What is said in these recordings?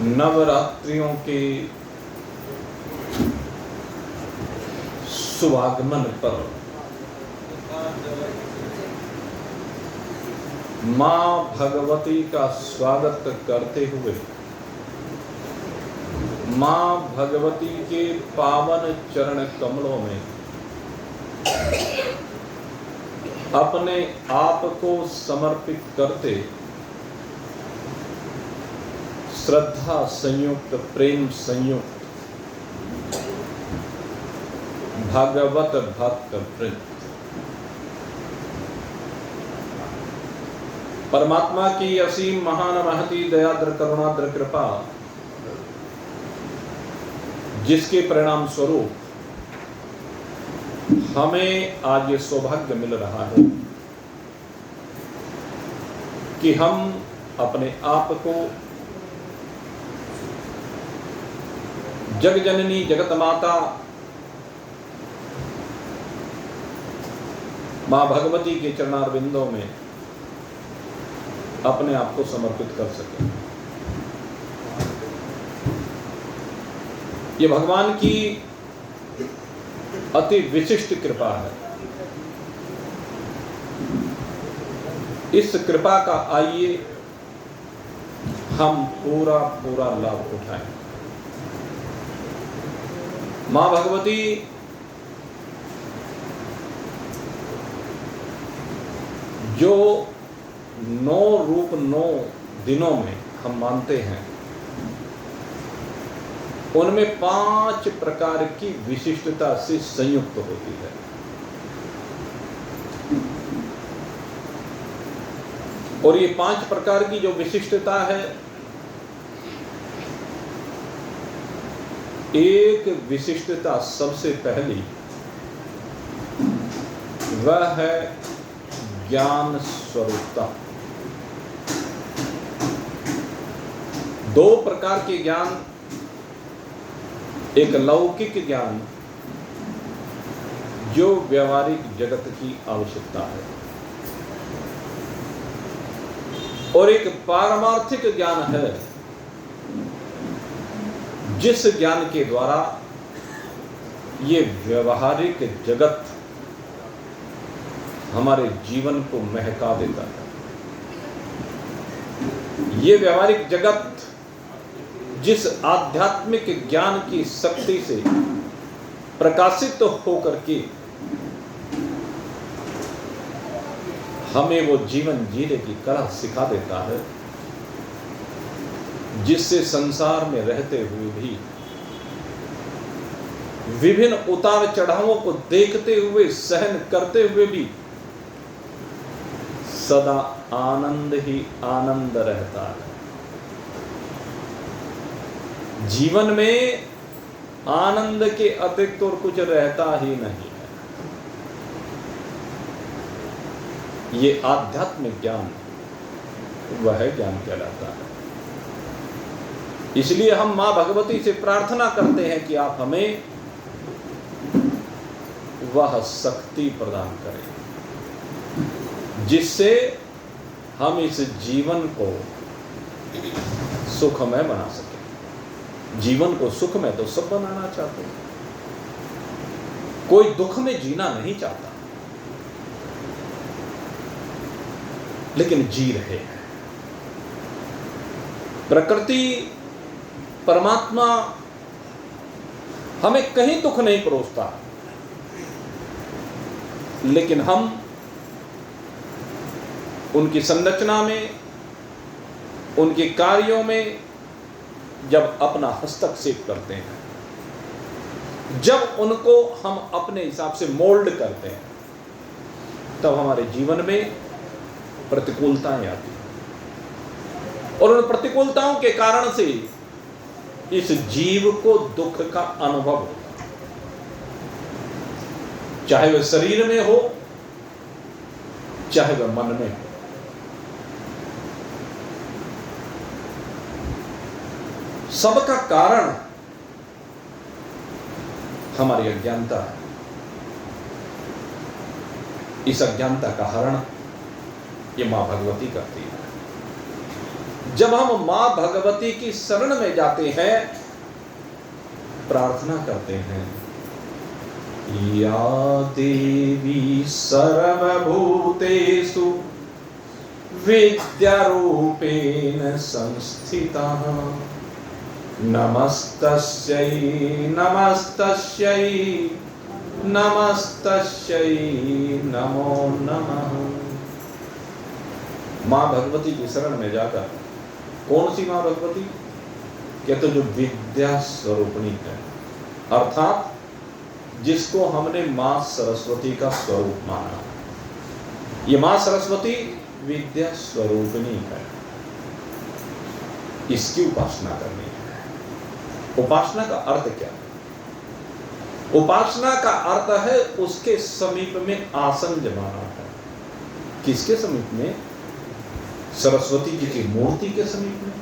नवरात्रियों के शुभागमन पर मां भगवती का स्वागत करते हुए मां भगवती के पावन चरण कमलों में अपने आप को समर्पित करते श्रद्धा संयुक्त, प्रेम संयुक्त भागवत भक्त वृंद परमात्मा की असीम महान महती दयाद्र करुणाद्र कृपा, जिसके परिणाम स्वरूप हमें आज ये सौभाग्य मिल रहा है कि हम अपने आप को जग जननी जगत माता मां भगवती के चरणारविंदों में अपने आप को समर्पित कर सके। ये भगवान की अति विशिष्ट कृपा है। इस कृपा का आइए हम पूरा लाभ उठाएं। मां भगवती जो 9 रूप 9 दिनों में हम मानते हैं, उनमें 5 प्रकार की विशिष्टता से संयुक्त होती है। और ये 5 प्रकार की जो विशिष्टता है, एक विशिष्टता सबसे पहली वह है ज्ञान स्वरूपता। 2 प्रकार के ज्ञान, एक लौकिक ज्ञान जो व्यवहारिक जगत की आवश्यकता है, और एक पारमार्थिक ज्ञान है जिस ज्ञान के द्वारा ये व्यवहारिक जगत हमारे जीवन को महका देता है। ये व्यवहारिक जगत जिस आध्यात्मिक ज्ञान की शक्ति से प्रकाशित होकर के हमें वो जीवन जीने की कला सिखा देता है, जिससे संसार में रहते हुए भी विभिन्न उतार चढ़ावों को देखते हुए, सहन करते हुए भी सदा आनंद ही आनंद रहता है। जीवन में आनंद के अतिरिक्त और कुछ रहता ही नहीं है। ये आध्यात्मिक ज्ञान वह ज्ञान कहलाता है। इसलिए हम मां भगवती से प्रार्थना करते हैं कि आप हमें वह शक्ति प्रदान करें जिससे हम इस जीवन को सुखमय बना सकें। जीवन को सुखमय तो सब बनाना चाहते हैं, कोई दुख में जीना नहीं चाहता, लेकिन जी रहे हैं। प्रकृति परमात्मा हमें कहीं दुख नहीं परोसता, लेकिन हम उनकी संरचना में, उनके कार्यों में जब अपना हस्तक्षेप करते हैं, जब उनको हम अपने हिसाब से मोल्ड करते हैं, तब हमारे जीवन में प्रतिकूलताएं आती हैं। और उन प्रतिकूलताओं के कारण से इस जीव को दुख का अनुभव होता है, चाहे वह शरीर में हो, चाहे वह मन में हो। सबका कारण हमारी अज्ञानता है। इस अज्ञानता का हरण ये मां भगवती करती है। जब हम मां भगवती की शरण में जाते हैं, प्रार्थना करते हैं, या देवी सर्वभूतेषु विद्यारूपेण संस्थिता, नमस्तस्यै नमस्तस्यै नमस्तस्यै नमो नमः। मां भगवती की शरण में जाकर, कौन सी मां भगवती? कहते जो विद्या स्वरूपणी है, अर्थात जिसको हमने मां सरस्वती का स्वरूप माना। ये मां सरस्वती विद्या स्वरूपिणी है, इसकी उपासना करनी है। उपासना का अर्थ क्या है? उपासना का अर्थ है उसके समीप में आसन जमाना है। किसके समीप में? सरस्वती जी की मूर्ति के समीप में।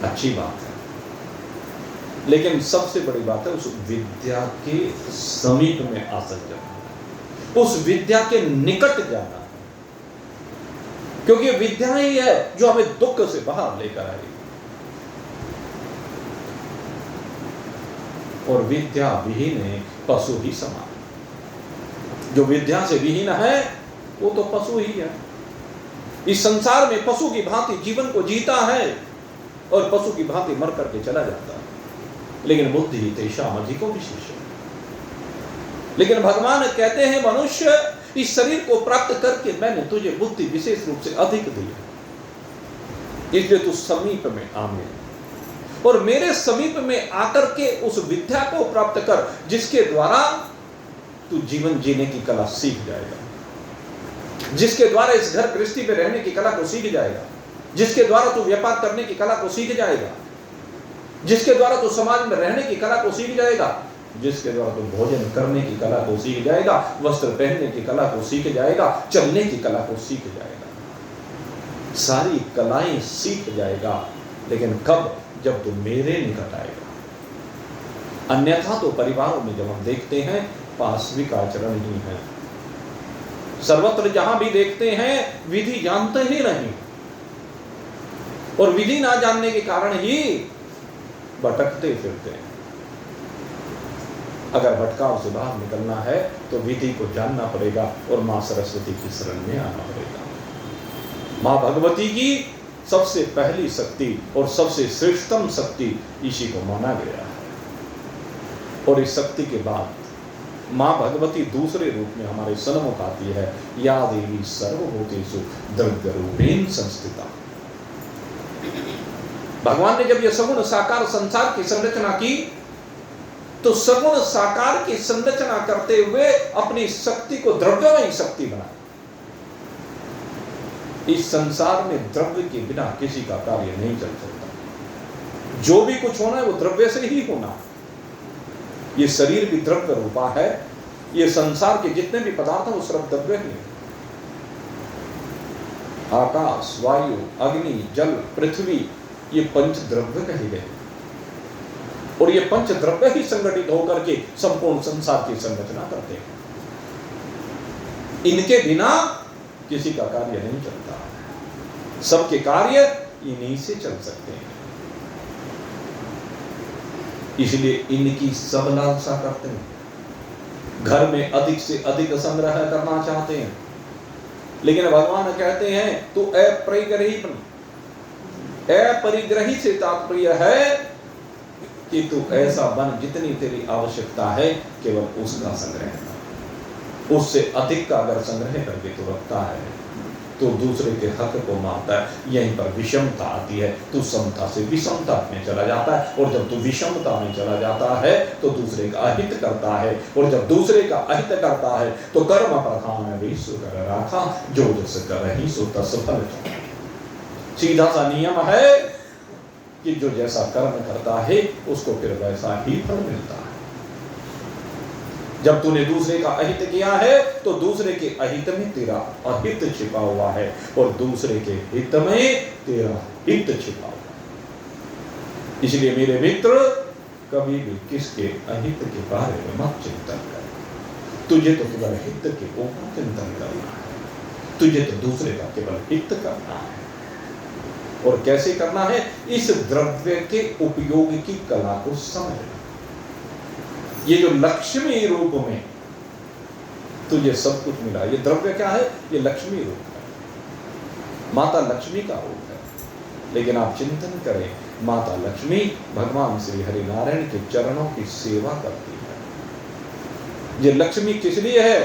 अच्छी बात है, लेकिन सबसे बड़ी बात है उस विद्या के समीप में आसन जमाना, उस विद्या के निकट जाना, क्योंकि विद्या ही है जो हमें दुख से बाहर लेकर आएगी। और विद्या विहीन पशु ही समान। जो विद्या से विहीन है वो तो पशु ही है। इस संसार में पशु की भांति जीवन को जीता है और पशु की भांति मर करके चला जाता है, लेकिन बुद्धि तेषाम् अधिको विशेषः। लेकिन भगवान कहते हैं, मनुष्य इस शरीर को प्राप्त करके मैंने तुझे बुद्धि विशेष रूप से अधिक दी है, इसलिए तू समीप में आ मेरे, और मेरे समीप में आकर के उस विद्या को प्राप्त कर जिसके द्वारा तू जीवन जीने की कला सीख जाएगा, जिसके द्वारा इस घर गृहस्थी में रहने की कला को सीख जाएगा, जिसके द्वारा तू व्यापार करने की कला को सीख जाएगा, जिसके द्वारा तू समाज में रहने की कला को सीख जाएगा, जिसके द्वारा तू भोजन करने की कला को सीख जाएगा, वस्त्र पहनने की कला को सीख जाएगा, चलने की कला को सीख जाएगा, सारी कलाएं सीख जाएगा। लेकिन कब? जब तू मेरे निकट आएगा। अन्यथा तो परिवारों में जब हम देखते हैं पाशविक आचरण ही है, सर्वत्र जहां भी देखते हैं विधि जानते ही नहीं, और विधि ना जानने के कारण ही भटकते फिरते हैं। अगर भटकाव से बाहर निकलना है तो विधि को जानना पड़ेगा और मां सरस्वती की शरण में आना पड़ेगा। मां भगवती की सबसे पहली शक्ति और सबसे श्रेष्ठतम शक्ति इसी को माना गया है। और इस शक्ति के बाद मां भगवती दूसरे रूप में हमारे सन्मुख आती है, या देवी सर्वभूतेषु द्रव्य रूपेण संस्थिता। भगवान ने जब यह सगुण साकार संसार की संरचना की तो सगुण साकार की संरचना करते हुए अपनी शक्ति को द्रव्यमयी शक्ति बनाई। इस संसार में द्रव्य के बिना किसी का कार्य नहीं चल सकता। जो भी कुछ होना है वो द्रव्य से ही होना है। ये शरीर भी द्रव्य रूपा है, ये संसार के जितने भी पदार्थ हैं वो सब द्रव्य ही है। आकाश, वायु, अग्नि, जल, पृथ्वी, ये पंच द्रव्य कहे गए, और ये पंच द्रव्य ही संगठित होकर के संपूर्ण संसार की संरचना करते हैं। इनके बिना किसी का कार्य नहीं चलता, सबके कार्य इन्हीं से चल सकते हैं। इसलिए इनकी सब लालसा करते हैं, घर में अधिक से अधिक संग्रह करना चाहते हैं। लेकिन भगवान कहते हैं तू अपरिग्रही से तात्पर्य है कि तू ऐसा बन जितनी तेरी आवश्यकता है केवल उसका संग्रह कर। उससे अधिक का अगर संग्रह करके तू रखता है तो दूसरे के हक को मारता है। यहीं पर विषमता आती है, तू समता से विषमता में चला जाता है, और जब तू विषमता में चला जाता है तो दूसरे का अहित करता है, और जब दूसरे का अहित करता है तो कर्म प्रधान विश्व कर राखा, जो जस करहि सो तस फल। सीधा सा नियम है कि जो जैसा कर्म करता है उसको फिर वैसा ही फल मिलता है। जब तूने दूसरे का अहित किया है तो दूसरे के अहित में तेरा अहित छिपा हुआ है, और दूसरे के हित में तेरा हित छिपा हुआ है। इसलिए मेरे मित्र, कभी भी किसके अहित के बारे में मत चिंतन कर। तुझे तो केवल हित के ऊपर चिंतन करना है, तुझे तो दूसरे का केवल हित करना है। और कैसे करना है? इस द्रव्य के उपयोग की कला को समझना। ये जो लक्ष्मी रूप में तुझे सब कुछ मिला, ये द्रव्य क्या है? ये लक्ष्मी रूप है, माता लक्ष्मी का रूप है। लेकिन आप चिंतन करें, माता लक्ष्मी भगवान श्री हरिनारायण के चरणों की सेवा करती है। ये लक्ष्मी किस लिए है?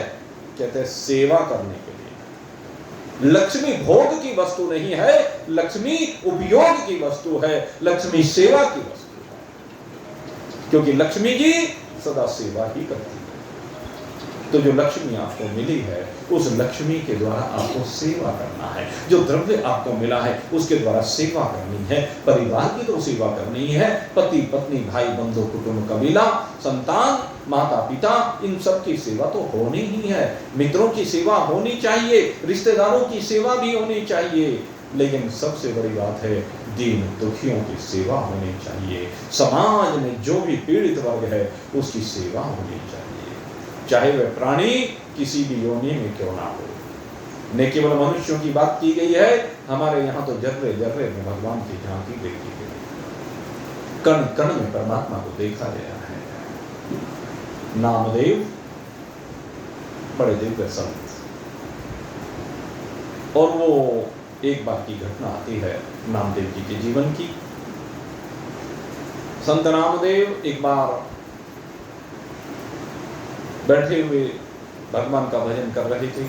कहते हैं सेवा करने के लिए। लक्ष्मी भोग की वस्तु नहीं है, लक्ष्मी उपयोग की वस्तु है, लक्ष्मी सेवा की वस्तु है, क्योंकि लक्ष्मी जी सदा सेवा ही करती है। तो जो लक्ष्मी आपको मिली है, उस लक्ष्मी के द्वारा आपको सेवा करना है। जो द्रव्य आपको मिला है उसके द्वारा सेवा करनी है। परिवार की तो सेवा करनी है, पति पत्नी भाई बंधु कुटुंब कबीला संतान माता पिता, इन सब की सेवा तो होनी ही है। मित्रों की सेवा होनी चाहिए, रिश्तेदारों की सेवा भी होनी चाहिए, लेकिन सबसे बड़ी बात है दीन दुखियों की सेवा होनी चाहिए। समाज में जो भी पीड़ित वर्ग है उसकी सेवा होनी चाहिए, चाहे वह प्राणी किसी भी योनि में क्यों ना हो। न केवल मनुष्यों की बात की गई है, हमारे यहाँ तो जर्रे जर्रे में भगवान की झांकी देखी गई, कण कण में परमात्मा को देखा गया है। नामदेव बड़े दिव्य संत, और वो एक बार की घटना आती है नामदेव जी के जीवन की। संत नामदेव एक बार बैठे हुए भगवान का भजन कर रहे थे,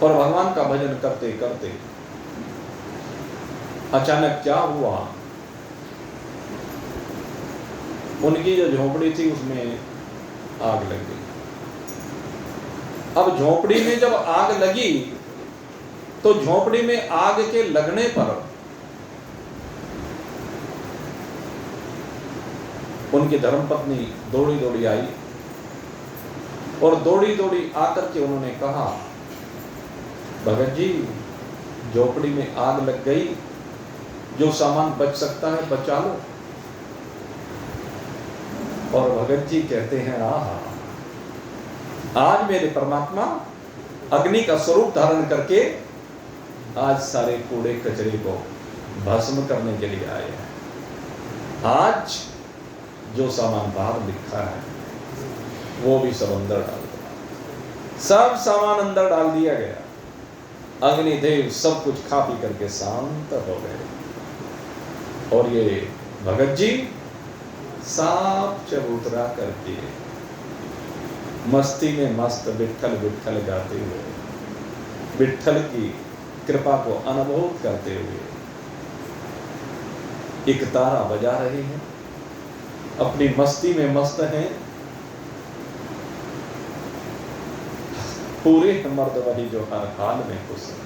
और भगवान का भजन करते करते अचानक क्या हुआ, उनकी जो झोपड़ी थी उसमें आग लग गई। अब झोपड़ी में जब आग लगी तो झोपड़ी में आग के लगने पर उनकी धर्मपत्नी दौड़ी दौड़ी आई, और दौड़ी दौड़ी आकर के उन्होंने कहा, भगत जी झोपड़ी में आग लग गई, जो सामान बच सकता है बचा लो। और भगत जी कहते हैं, आहा, आज मेरे परमात्मा अग्नि का स्वरूप धारण करके आज सारे कूड़े कचरे को भस्म करने के लिए आए हैं। आज जो सामान बाहर लिखा है वो भी सब अंदर डाल दिया, सब सामान अंदर डाल दिया गया। अग्निदेव सब कुछ खा पी करके शांत हो गए, और ये भगत जी साफ चबूतरा करके मस्ती में मस्त विट्ठल विट्ठल गाते हुए, विट्ठल की कृपा को अनुभव करते हुए एक तारा बजा रहे हैं, अपनी मस्ती में मस्त हैं। पूरे मर्द वही जो हर हाल में खुश है,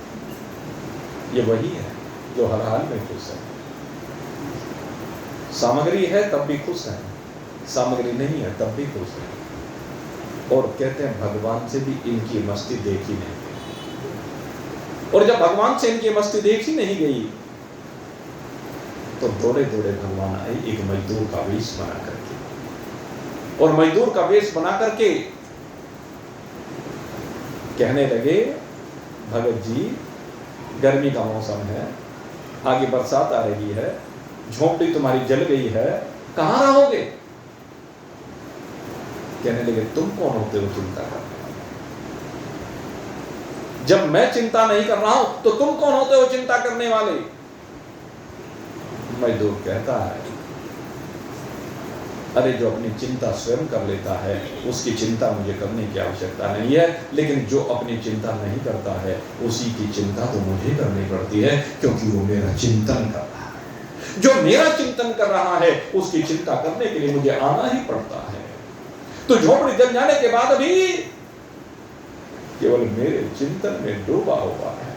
ये वही है जो हर हाल में खुश है। सामग्री है तब भी खुश है, सामग्री नहीं है तब भी खुश है। और कहते हैं भगवान से भी इनकी मस्ती देखी नहीं गई, और जब भगवान से इनकी मस्ती देखी नहीं गई तो दौड़े दौड़े भगवान आए एक मजदूर का वेश बना करके, और मजदूर का वेश बना करके कहने लगे, भगत जी गर्मी का मौसम है, आगे बरसात आ रही है, झोंपड़ी तुम्हारी जल गई है, कहां रहोगे? कहने लगे, तुम कौन होते हो चिंता करने वाले? जब मैं चिंता नहीं कर रहा हूं तो तुम कौन होते हो चिंता करने वाले? मजदूर कहता है, अरे जो अपनी चिंता स्वयं कर लेता है उसकी चिंता मुझे करने की आवश्यकता नहीं है, लेकिन जो अपनी चिंता नहीं करता है उसी की चिंता तो मुझे करनी पड़ती है, क्योंकि वो मेरा चिंतन कर रहा है। जो मेरा चिंतन कर रहा है उसकी चिंता करने के लिए मुझे आना ही पड़ता है। तो झोपड़ी जल जाने के बाद भी केवल मेरे चिंतन में डूबा हुआ है,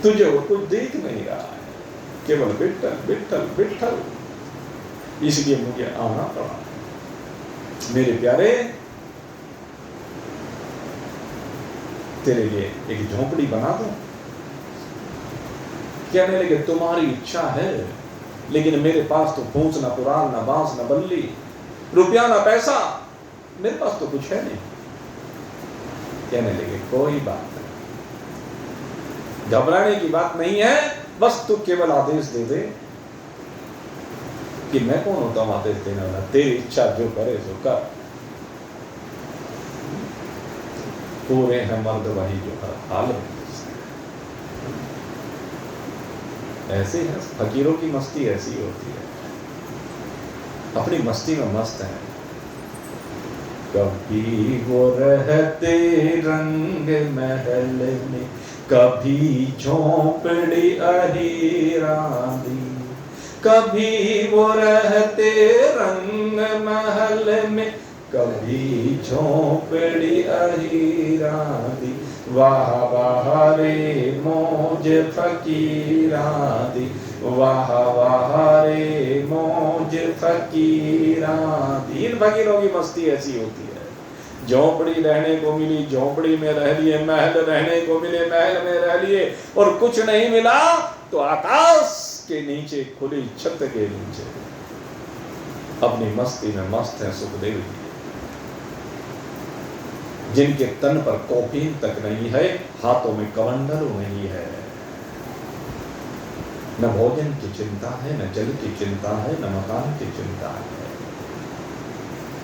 तुझे वो कुछ देख नहीं रहा है, केवल विट्ठल विट्ठल विट्ठल, इसलिए मुझे आना पड़ा। मेरे प्यारे, तेरे लिए एक झोंपड़ी बना दूं? कहने लगे, तुम्हारी इच्छा है, लेकिन मेरे पास तो पूंछ ना पुराण ना बांस ना बल्ली, रुपया ना पैसा, मेरे पास तो कुछ है नहीं। कहने लगे, कोई बात नहीं, घबराने की बात नहीं है, बस तू केवल आदेश दे दे कि मैं कौन होता हूं आदेश देने वाला, तेरी इच्छा जो करे सो कर। पूरे हैं मर्द वही जो हर हाल में। ऐसे है फकीरों की मस्ती ऐसी होती है, अपनी मस्ती में मस्त है। कभी वो रहते रंग महल में, कभी झोंपड़ी अहीरानी, कभी वो रहते रंग महल में, कभी झोंपड़ी अहीरानी। वाह वाह रे मौज फकीरानी, वाह वाह रे मौज फकीरानी। इन फकीरों की मस्ती ऐसी होती है, झोंपड़ी रहने को मिली झोंपड़ी में रह लिए, महल रहने को मिले महल में रह लिए, और कुछ नहीं मिला तो आकाश के नीचे खुली छत के नीचे अपनी मस्ती में मस्त है सुखदेव जी, जिनके तन पर कौपीन तक नहीं है, हाथों में कमंडलू नहीं है, न भोजन की चिंता है, न जल की चिंता है, न मकान की चिंता है।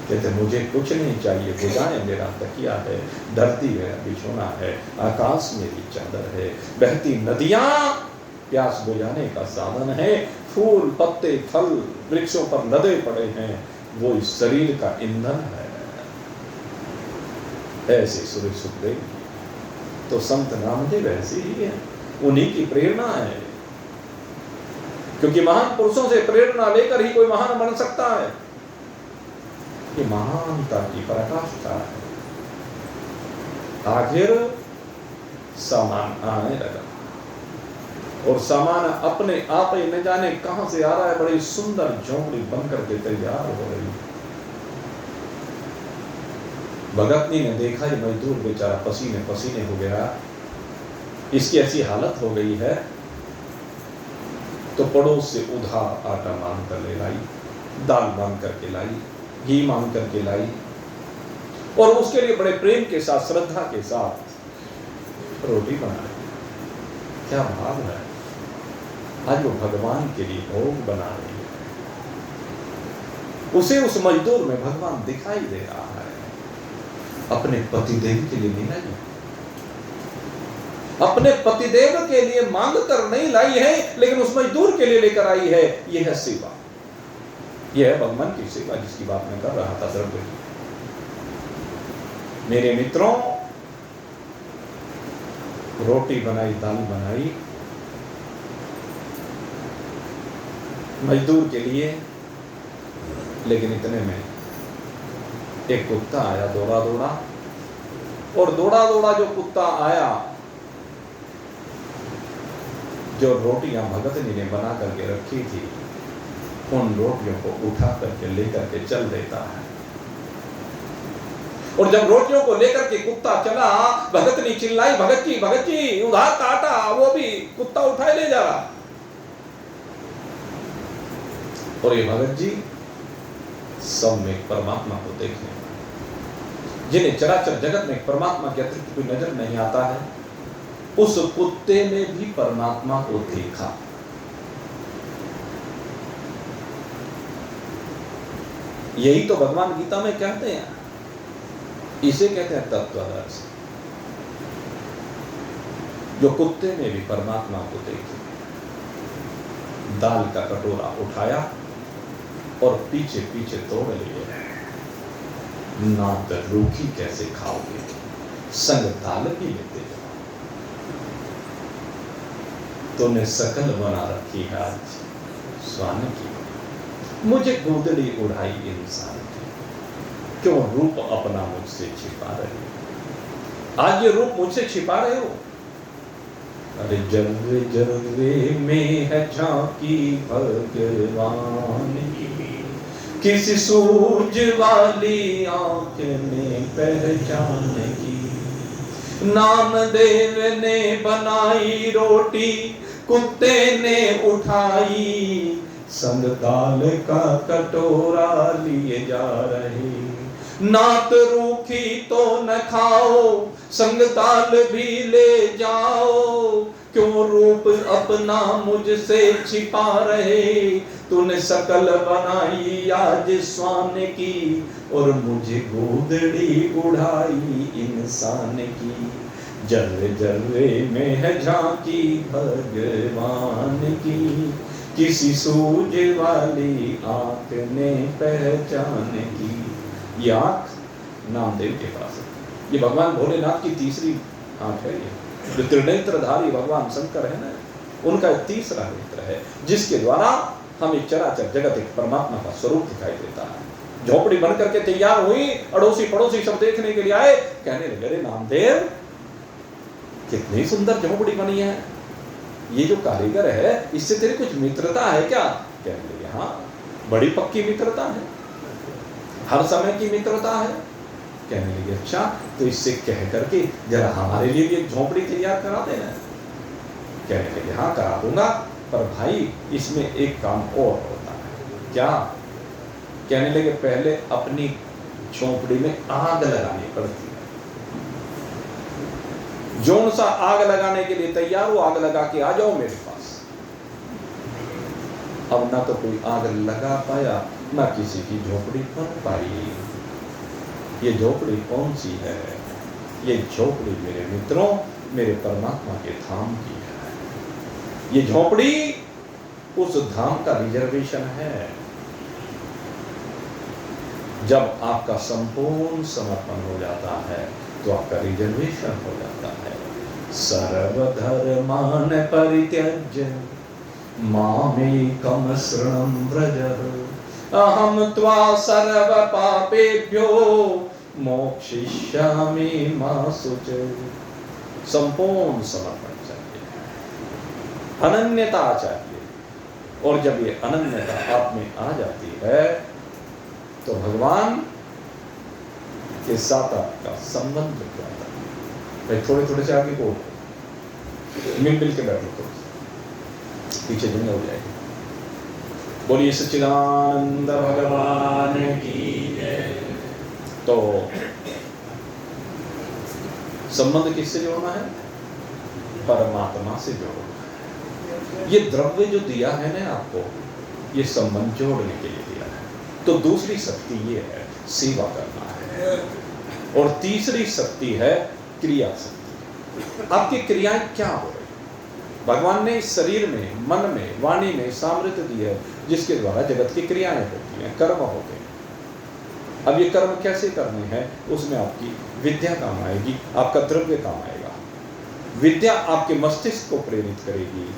कहते मुझे कुछ नहीं चाहिए, भुजाएं मेरा तकिया है, धरती मेरा बिछोना है, आकाश मेरी चादर है, बहती नदियां प्यास बुझाने का साधन है, फूल पत्ते फल वृक्षों पर लदे पड़े हैं, वो इस शरीर का ईंधन है। ऐसे सूर्य सुखदेव तो संत नामदेव ऐसे ही है, उन्हीं की प्रेरणा है, क्योंकि महान पुरुषों से प्रेरणा लेकर ही कोई महान बन सकता है। ये महानता की पराकाष्ठा है। आखिर सामान आने लगा, और सामान अपने आप ही न जाने कहां से आ रहा है, बड़ी सुंदर झोंपड़ी बनकर के तैयार हो रही है। भगतनी ने देखा ये मजदूर बेचारा पसीने पसीने हो गया, इसकी ऐसी हालत हो गई है, तो पड़ोस से उधार आटा मांग कर ले लाई, दाल मांग करके लाई, घी मांग करके लाई, और उसके लिए बड़े प्रेम के साथ श्रद्धा के साथ रोटी बना रही। क्या भाव है, आज वो भगवान के लिए भोग बना रही है। उसे उस मजदूर में भगवान दिखाई दे रहा है, अपने पतिदेव के लिए नहीं लाई, अपने पतिदेव के लिए मांग कर नहीं लाई है, लेकिन उस मजदूर के लिए लेकर आई है। यह है सेवा, यह है भगवान की सेवा जिसकी बात मैं कर रहा था द्रव्य की। मेरे मित्रों, रोटी बनाई, दाल बनाई मजदूर के लिए, लेकिन इतने में एक कुत्ता आया दौड़ा दौड़ा, और दौड़ा दौड़ा जो कुत्ता आया, जो रोटियां भगतनी ने बना करके रखी थी, उन रोटियों को उठा करके लेकर के चल देता है। और जब रोटियों को लेकर के कुत्ता चला, भगतनी चिल्लाई, भगत जी उधार का आटा, वो भी कुत्ता उठाए ले जा रहा। और ये भगत जी सब में परमात्मा को देखने, जिन्हें चराचर जगत में परमात्मा के अतिरिक्त कोई नजर नहीं आता है, उस कुत्ते ने भी परमात्मा को देखा। यही तो भगवान गीता में कहते हैं, इसे कहते हैं तत्वदर्शी, जो कुत्ते ने भी परमात्मा को देखे। दाल का कटोरा उठाया और पीछे पीछे तोड़ लिए। नाक रूखी कैसे खाओगे, संग दाल भी लेते जाओ। तूने सकल बना रखी है आज स्वान की, मुझे गोदड़ी उड़ाई इंसान की, क्यों रूप अपना मुझसे छिपा रहे हो? आज ये रूप मुझसे छिपा रहे हो? अरे जलवे जलवे में है झांकी भगवान की, किसी सूझ वाली आंख में पहचान की। नामदेव ने बनाई रोटी, कुत्ते ने उठाई, संग दाल का कटोरा लिए जा रहे। नात रूखी तो न खाओ, संग दाल भी ले जाओ, क्यों रूप अपना मुझसे छिपा रहे। तूने शकल बनाई आज श्वान की, और मुझे गोदड़ी उड़ाई इंसान की। जर्रे जर्रे में है झांकी भगवान की, किसी सूझ वाली आंख ने पहचान की। ये आंख नामदेव के पास है। ये भगवान भोलेनाथ की तीसरी आंख है। ये जो त्रिनेत्रधारी भगवान शंकर है ना, उनका तीसरा नेत्र है, जिसके द्वारा हमें चराचर जगत एक परमात्मा का स्वरूप दिखाई देता है। झोपड़ी बन करके तैयार हुई, अड़ोसी पड़ोसी सब देखने के लिए आए, कहने लगे अरे नामदेव कितनी सुंदर झोपड़ी बनी है, ये जो कारीगर है इससे तेरी कुछ मित्रता है क्या? कहने लगे हाँ, बड़ी पक्की मित्रता है, हर समय की मित्रता है। कहने लगे अच्छा, तो इससे कह करके जरा हमारे लिए भी एक झोपड़ी तैयार करा देना। कहने लगे हाँ करा दूंगा, पर भाई इसमें एक काम और होता है। क्या? कहने लगे पहले अपनी झोपड़ी में आग लगानी पड़ती है। जोन सा आग लगाने के लिए तैयार हो, आग लगा के आ जाओ मेरे पास। अब ना तो कोई आग लगा पाया, ना किसी की झोपड़ी बन पाई। ये झोपड़ी कौन सी है? ये झोपड़ी मेरे मित्रों, मेरे परमात्मा के धाम की है। ये झोपड़ी उस धाम का रिजर्वेशन है। जब आपका संपूर्ण समर्पण हो जाता है तो आपका रिजर्वेशन हो जाता है। सर्वधर्मान परित्यज्य मामेकं शरणं व्रज, अहम त्वा सर्व पापेभ्यो मोक्षयिष्यामि मा शुचि। संपूर्ण समर्पण चाहिए, अनन्यता चाहिए, और जब ये अनन्यता आप में आ जाती है तो भगवान के साथ आपका संबंध हो जाता है। भाई थोड़े थोड़े से आगे को मिल के बैठो, तो पीछे दुनिया हो जाएगी। बोलिए सच्चिदानंद भगवान की जय। तो संबंध किससे जोड़ना है? परमात्मा से जोड़ना है। ये द्रव्य जो दिया है ना आपको, ये संबंध जोड़ने के लिए दिया है। तो दूसरी शक्ति ये है सेवा करना है, और तीसरी शक्ति है क्रिया शक्ति। आपकी क्रियाएं क्या हो रही? भगवान ने इस शरीर में, मन में, वाणी में सामर्थ्य दी है, जिसके द्वारा जगत की क्रियाएं होती हैं, कर्म होते हैं। अब ये कर्म कैसे करने हैं, उसमें आपकी विद्या काम आएगी, आपका द्रव्य काम आएगा। विद्या आपके मस्तिष्क को प्रेरित करेगी,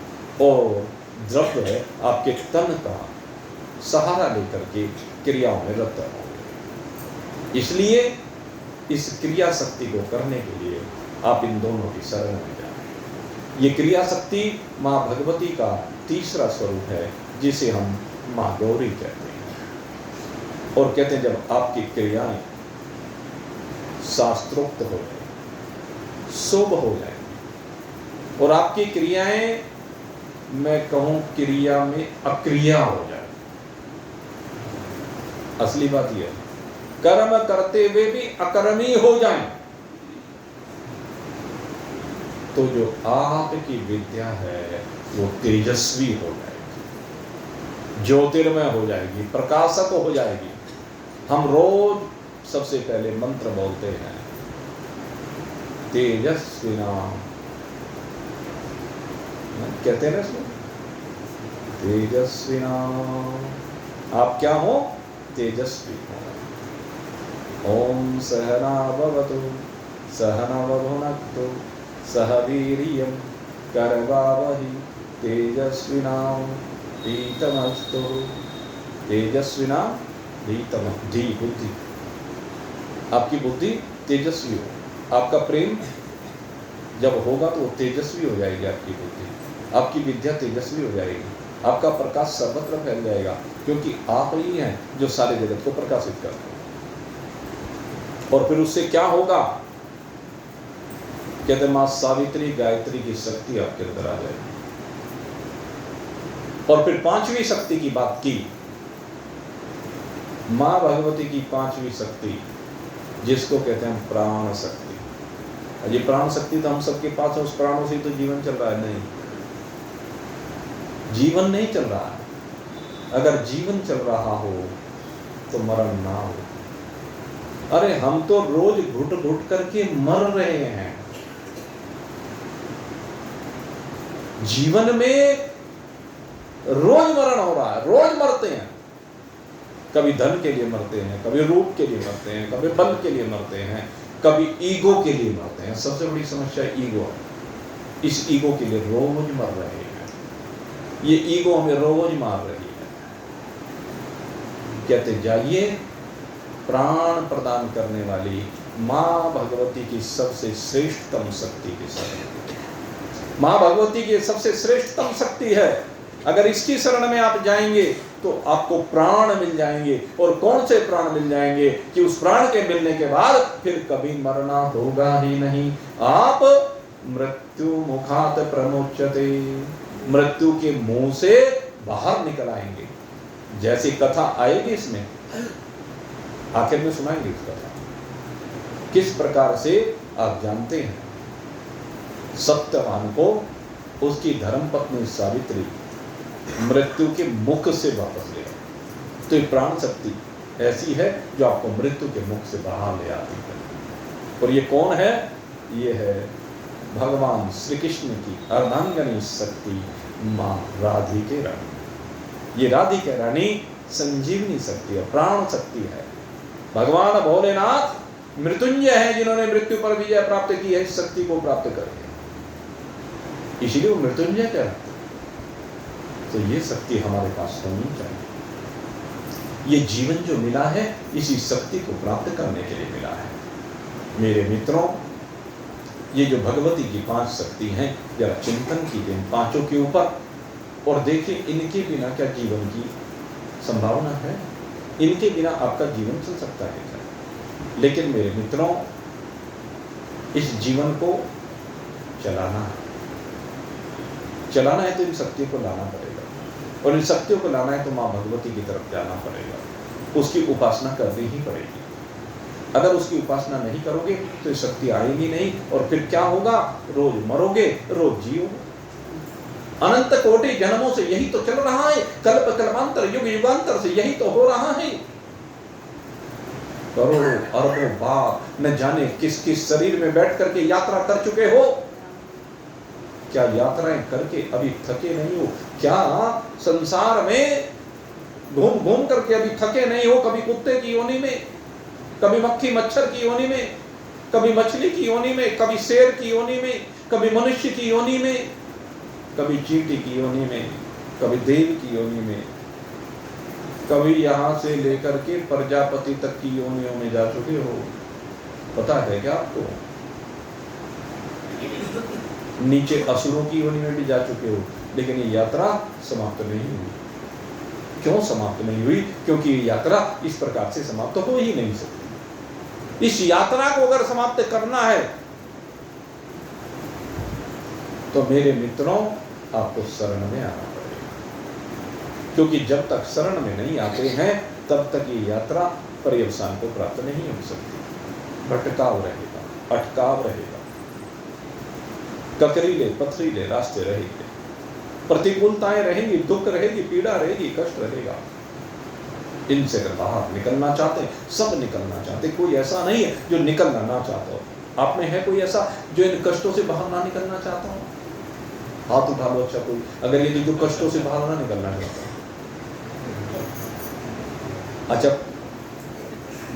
और द्रव्य आपके तन का सहारा लेकर के क्रियाओं में रत होंगे। इसलिए इस क्रिया शक्ति को करने के लिए आप इन दोनों की शरण में जाएं। ये क्रिया शक्ति माँ भगवती का तीसरा स्वरूप है, जिसे हम माँ गौरी कहते हैं। और कहते हैं जब आपकी क्रियाएं शास्त्रोक्त हो जाए, शुभ हो जाए, और आपकी क्रियाएं मैं कहूं क्रिया में अक्रिया हो जाए। असली बात यह है, कर्म करते हुए भी अकर्मी हो जाएं, तो जो आपकी विद्या है वो तेजस्वी हो जाएगी, ज्योतिर्मय हो जाएगी, प्रकाशक हो जाएगी। हम रोज सबसे पहले मंत्र बोलते हैं, तेजस्विनाम, कहते हैं इसमें तेजस्विनाम। आप क्या हो? तेजस्वी हो। ओम सहना भवतु सहनौ भुनक्तु सह वीर्यं करवावहि तेजस्विनावधीतमस्तु। तेजस्विनावधीतमस्तु। धी बुद्धि, आपकी बुद्धि तेजस्वी हो। आपका प्रेम जब होगा तो वो तेजस्वी हो जाएगी आपकी बुद्धि, आपकी विद्या तेजस्वी हो जाएगी, आपका प्रकाश सर्वत्र फैल जाएगा, क्योंकि आप ही हैं जो सारे जगत को प्रकाशित करते हैं। और फिर उससे क्या होगा? कहते मां सावित्री गायत्री की शक्ति आपके अंदर आ जाएगी। और फिर पांचवी शक्ति की बात की, मां भगवती की पांचवी शक्ति, जिसको कहते हैं प्राण शक्ति। ये प्राण शक्ति तो हम सबके पास है, उस प्राणों से तो जीवन चल रहा है। नहीं, जीवन नहीं चल रहा है। अगर जीवन चल रहा हो तो मरण ना हो। अरे हम तो रोज घुट घुट करके मर रहे हैं। जीवन में रोज मरण हो रहा है, रोज मरते हैं। कभी धन के लिए मरते हैं, कभी रूप के लिए मरते हैं, कभी बल के लिए मरते हैं, कभी ईगो के लिए मरते हैं। सबसे बड़ी समस्या ईगो है। इस ईगो के लिए रोज मर रहे हैं। ये ईगो हमें रोज मार रही है। कहते जाइए, प्राण प्रदान करने वाली माँ भगवती की सबसे श्रेष्ठतम शक्ति के शरण। माँ भगवती की सबसे श्रेष्ठतम शक्ति है। अगर इसकी शरण में आप जाएंगे तो आपको प्राण मिल जाएंगे। और कौन से प्राण मिल जाएंगे कि उस प्राण के मिलने के बाद फिर कभी मरना होगा ही नहीं। आप मृत्यु मुखात प्रमोच्यते, मृत्यु के मुंह से बाहर निकल आएंगे। जैसी कथा आएगी इसमें, आखिर में सुनाएंगे इस कथा। किस प्रकार से आप जानते हैं, सत्यवान को उसकी धर्मपत्नी सावित्री मृत्यु के मुख से वापस ले आई। तो ये प्राण शक्ति ऐसी है जो आपको मृत्यु के मुख से बाहर ले आती है। और ये कौन है? ये है भगवान श्री कृष्ण की अर्धांगिनी शक्ति माँ राधिके रानी। ये राधिके रानी संजीवनी शक्ति है, प्राण शक्ति है। भगवान भोलेनाथ मृत्युंजय है, जिन्होंने मृत्यु पर विजय प्राप्त की है इस शक्ति को प्राप्त करके, इसलिए वो मृत्युंजय कहते। तो ये शक्ति हमारे पास होनी चाहिए। ये जीवन जो मिला है इसी शक्ति को प्राप्त करने के लिए मिला है। मेरे मित्रों, ये जो भगवती की 5 शक्ति हैं, जरा चिंतन कीजिए इन 5 के ऊपर और देखिए इनके बिना क्या जीवन की संभावना है। इनके बिना आपका जीवन चल सकता है क्या? लेकिन मेरे मित्रों, इस जीवन को चलाना है। चलाना है तो इन शक्तियों को लाना पड़ेगा, और इन शक्तियों को लाना है तो माँ भगवती की तरफ जाना पड़ेगा। उसकी उपासना करनी ही पड़ेगी। अगर उसकी उपासना नहीं करोगे तो ये शक्ति आएगी नहीं, और फिर क्या होगा? रोज मरोगे, रोज जियोगे। अनंत कोटि जन्मों से यही तो चल रहा है, कल्प कल्पांतर युग युगांतर से यही तो हो रहा है। करोड़ों अरबों बार न जाने किस किस शरीर में बैठ करके यात्रा कर चुके हो। क्या यात्राएं करके अभी थके नहीं हो? क्या संसार में घूम घूम करके अभी थके नहीं हो? कभी कुत्ते की योनि में, कभी मक्खी मच्छर की योनि में, कभी मछली की योनि में, कभी शेर की योनि में, कभी मनुष्य की योनि में, कभी चींटी की योनि में, कभी देव की योनि में, कभी यहां से लेकर के प्रजापति तक की योनियों में जा चुके हो। पता है क्या आपको? नीचे असुरों की योनि में भी जा चुके हो। लेकिन ये यात्रा समाप्त नहीं हुई। क्यों समाप्त नहीं हुई? क्योंकि ये यात्रा इस प्रकार से समाप्त हो ही नहीं सकती। इस यात्रा को अगर समाप्त करना है तो मेरे मित्रों, आपको शरण में आना पड़ेगा। क्योंकि जब तक शरण में नहीं आते हैं तब तक ये यात्रा पर्यवसान को प्राप्त नहीं हो सकती। भटकाव रहेगा, अटकाव रहेगा, ककरीले पथरीले रास्ते रहेंगे, प्रतिकूलताएं रहेंगी, दुख रहेगी, पीड़ा रहेगी, कष्ट रहेगा। इनसे अगर बाहर निकलना चाहते हैं, सब निकलना चाहते, कोई ऐसा नहीं है जो निकलना ना चाहता हो। आप में है कोई ऐसा जो इन कष्टों से बाहर ना निकलना चाहता हो? हाथ उठा लो। अच्छा, कोई अगर ये जो कष्टों से बाहर ना निकलना चाहता। अच्छा,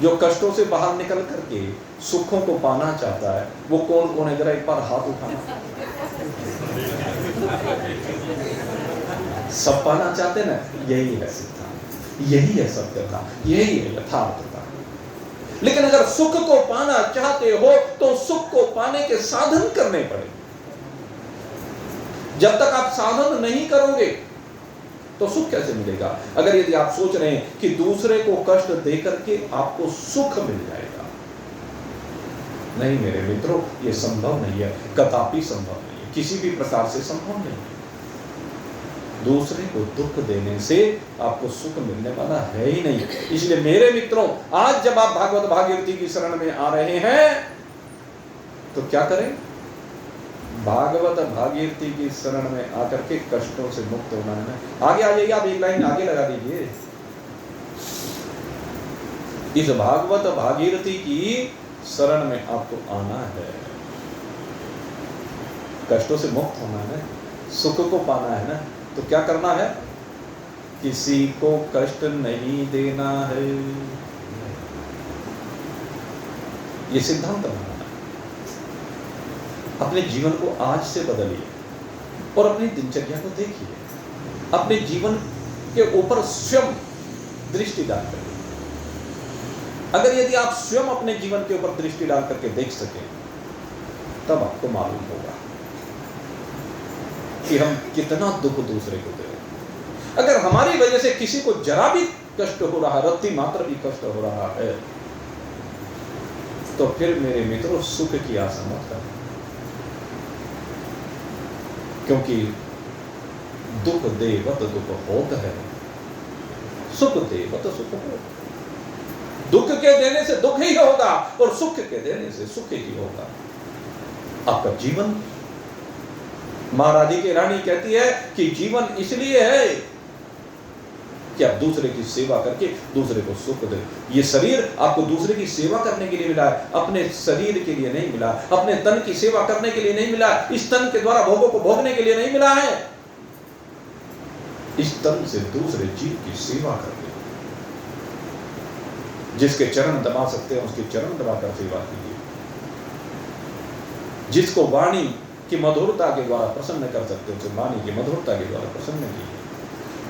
जो कष्टों से बाहर निकल करके सुखों को पाना चाहता है वो कौन कौन है? जरा एक बार हाथ उठाना। सब पाना चाहते ना? यही है सिद्धांत, यही है सत्यता, यही है यथार्थता। लेकिन अगर सुख को पाना चाहते हो तो सुख को पाने के साधन करने पड़ेंगे। जब तक आप साधन नहीं करोगे तो सुख कैसे मिलेगा? अगर यदि आप सोच रहे हैं कि दूसरे को कष्ट दे करके आपको सुख मिल जाएगा, नहीं मेरे मित्रों, यह संभव नहीं है, कदापि संभव नहीं है, किसी भी प्रकार से संभव नहीं है। दूसरे को दुख देने से आपको सुख मिलने वाला है ही नहीं। इसलिए मेरे मित्रों, आज जब आप भागवत भागीरथी की शरण में आ रहे हैं तो क्या करें? भागवत भागीरथी की शरण में आकर के कष्टों से मुक्त होना है ना। आगे आ जाइए, आप एक लाइन आगे लगा दीजिए। इस भागवत भागीरथी की शरण में आपको आना है, कष्टों से मुक्त होना है, सुख को पाना है ना। तो क्या करना है? किसी को कष्ट नहीं देना है, ये सिद्धांत बनाना है। अपने जीवन को आज से बदलिए और अपनी दिनचर्या को देखिए, अपने जीवन के ऊपर स्वयं दृष्टि डाल करिए। अगर यदि आप स्वयं अपने जीवन के ऊपर दृष्टि डाल करके देख सकें, तब आपको मालूम होगा कि हम कितना दुख दूसरे को दे रहे हैं। अगर हमारी वजह से किसी को जरा भी कष्ट हो रहा है, रत्ती मात्र भी कष्ट हो रहा है, तो फिर मेरे मित्रों सुख की आशा मत करें, क्योंकि दुख देवत दुख होत है, सुख देवत सुख हो। दुख के देने से दुख ही होगा और सुख के देने से सुख ही होगा। आपका जीवन, मां राधिका रानी कहती है कि जीवन इसलिए है कि आप दूसरे की सेवा करके दूसरे को सुख दे। ये शरीर आपको दूसरे की सेवा करने के लिए मिला है, अपने शरीर के लिए नहीं मिला, अपने तन की सेवा करने के लिए नहीं मिला, इस तन के द्वारा भोगों को भोगने के लिए नहीं मिला है। इस तन से दूसरे जीव की सेवा करके, जिसके चरण दबा सकते हैं उसके चरण दबाकर सेवा कीजिए, जिसको वाणी की मधुरता के द्वारा प्रसन्न कर सकते हैं उसे वाणी की मधुरता के द्वारा प्रसन्न कीजिए,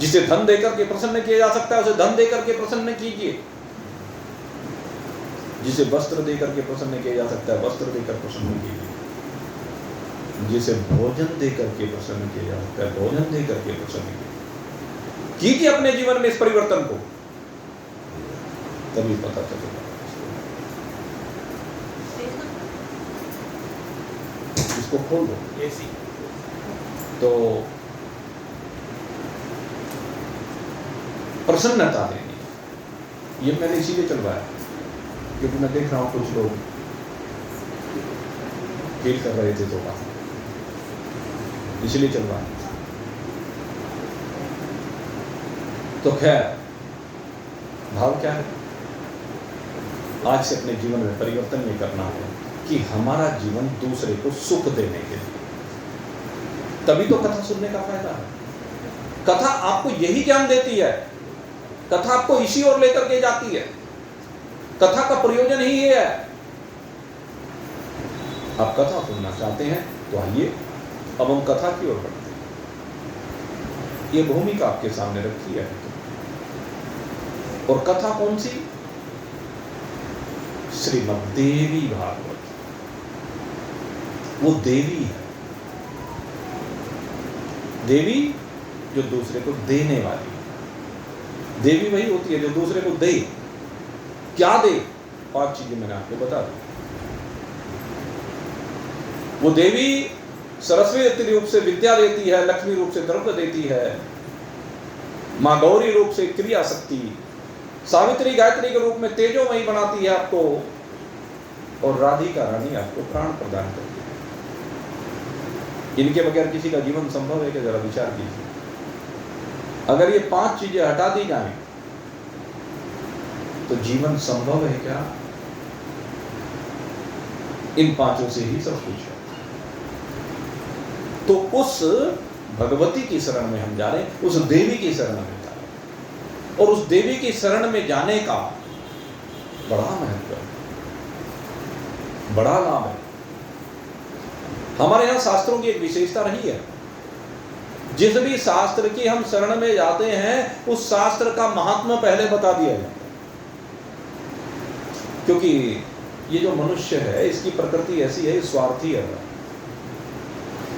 जिसे धन देकर के प्रसन्न किया जा सकता है उसे धन देकर के प्रसन्न कीजिए, जिसे वस्त्र देकर के प्रसन्न किया जा सकता है वस्त्र देकर प्रसन्न कीजिए, जिसे भोजन देकर के प्रसन्न किया जा सकता है भोजन देकर के प्रसन्न कीजिए अपने जीवन में इस परिवर्तन को, तभी पता चलेगा। इसको खोल दो तो प्रसन्नता देनी। ये मैंने इसीलिए चलवाया क्योंकि मैं देख रहा हूं कुछ लोग फील कर रहे थे, तो इसलिए चलवाया। तो खैर, भाव क्या है? आज से अपने जीवन में परिवर्तन ये करना है कि हमारा जीवन दूसरे को सुख देने के लिए। तभी तो कथा सुनने का फायदा है। कथा आपको यही ज्ञान देती है, कथा आपको इसी ओर लेकर के जाती है। कथा का प्रयोजन ही ये है। आप कथा सुनना चाहते हैं तो आइए, अब हम कथा की ओर बढ़ते हैं। ये भूमिका आपके सामने रखी है। और कथा कौन सी? श्रीमद् देवी भागवत। वो देवी है, देवी जो दूसरे को देने वाली है। देवी वही होती है जो दूसरे को दे। क्या दे? 5 चीजें मैंने आपको बता दी। वो देवी सरस्वती रूप से विद्या देती है, लक्ष्मी रूप से द्रव्य देती है, मां गौरी रूप से क्रिया शक्ति, सावित्री गायत्री के रूप में तेजोमयी बनाती है आपको, और राधिका रानी आपको प्राण प्रदान करती है। इनके बगैर किसी का जीवन संभव है कि? जरा विचार कीजिए। अगर ये 5 चीजें हटा दी जाएं तो जीवन संभव है क्या? इन 5 से ही सब कुछ है। तो उस भगवती की शरण में हम जा रहे हैं, उस देवी की शरण में जा रहे हैं, और उस देवी की शरण में जाने का बड़ा महत्व है, बड़ा लाभ है। हमारे यहां शास्त्रों की एक विशेषता रही है, जिस भी शास्त्र की हम शरण में जाते हैं उस शास्त्र का महात्मा पहले बता दिया जाता है। क्योंकि ये जो मनुष्य है इसकी प्रकृति ऐसी है, स्वार्थी है।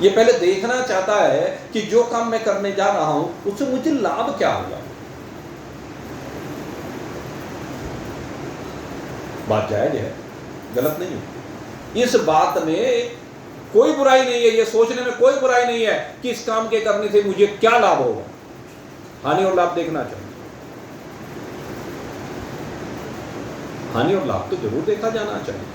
ये पहले देखना चाहता है कि जो काम मैं करने जा रहा हूं उससे मुझे लाभ क्या होगा। बात जायज है, गलत नहीं है। इस बात में कोई बुराई नहीं है, ये सोचने में कोई बुराई नहीं है कि इस काम के करने से मुझे क्या लाभ होगा। हानि और लाभ देखना चाहिए। हानि और लाभ तो जरूर देखा जाना चाहिए।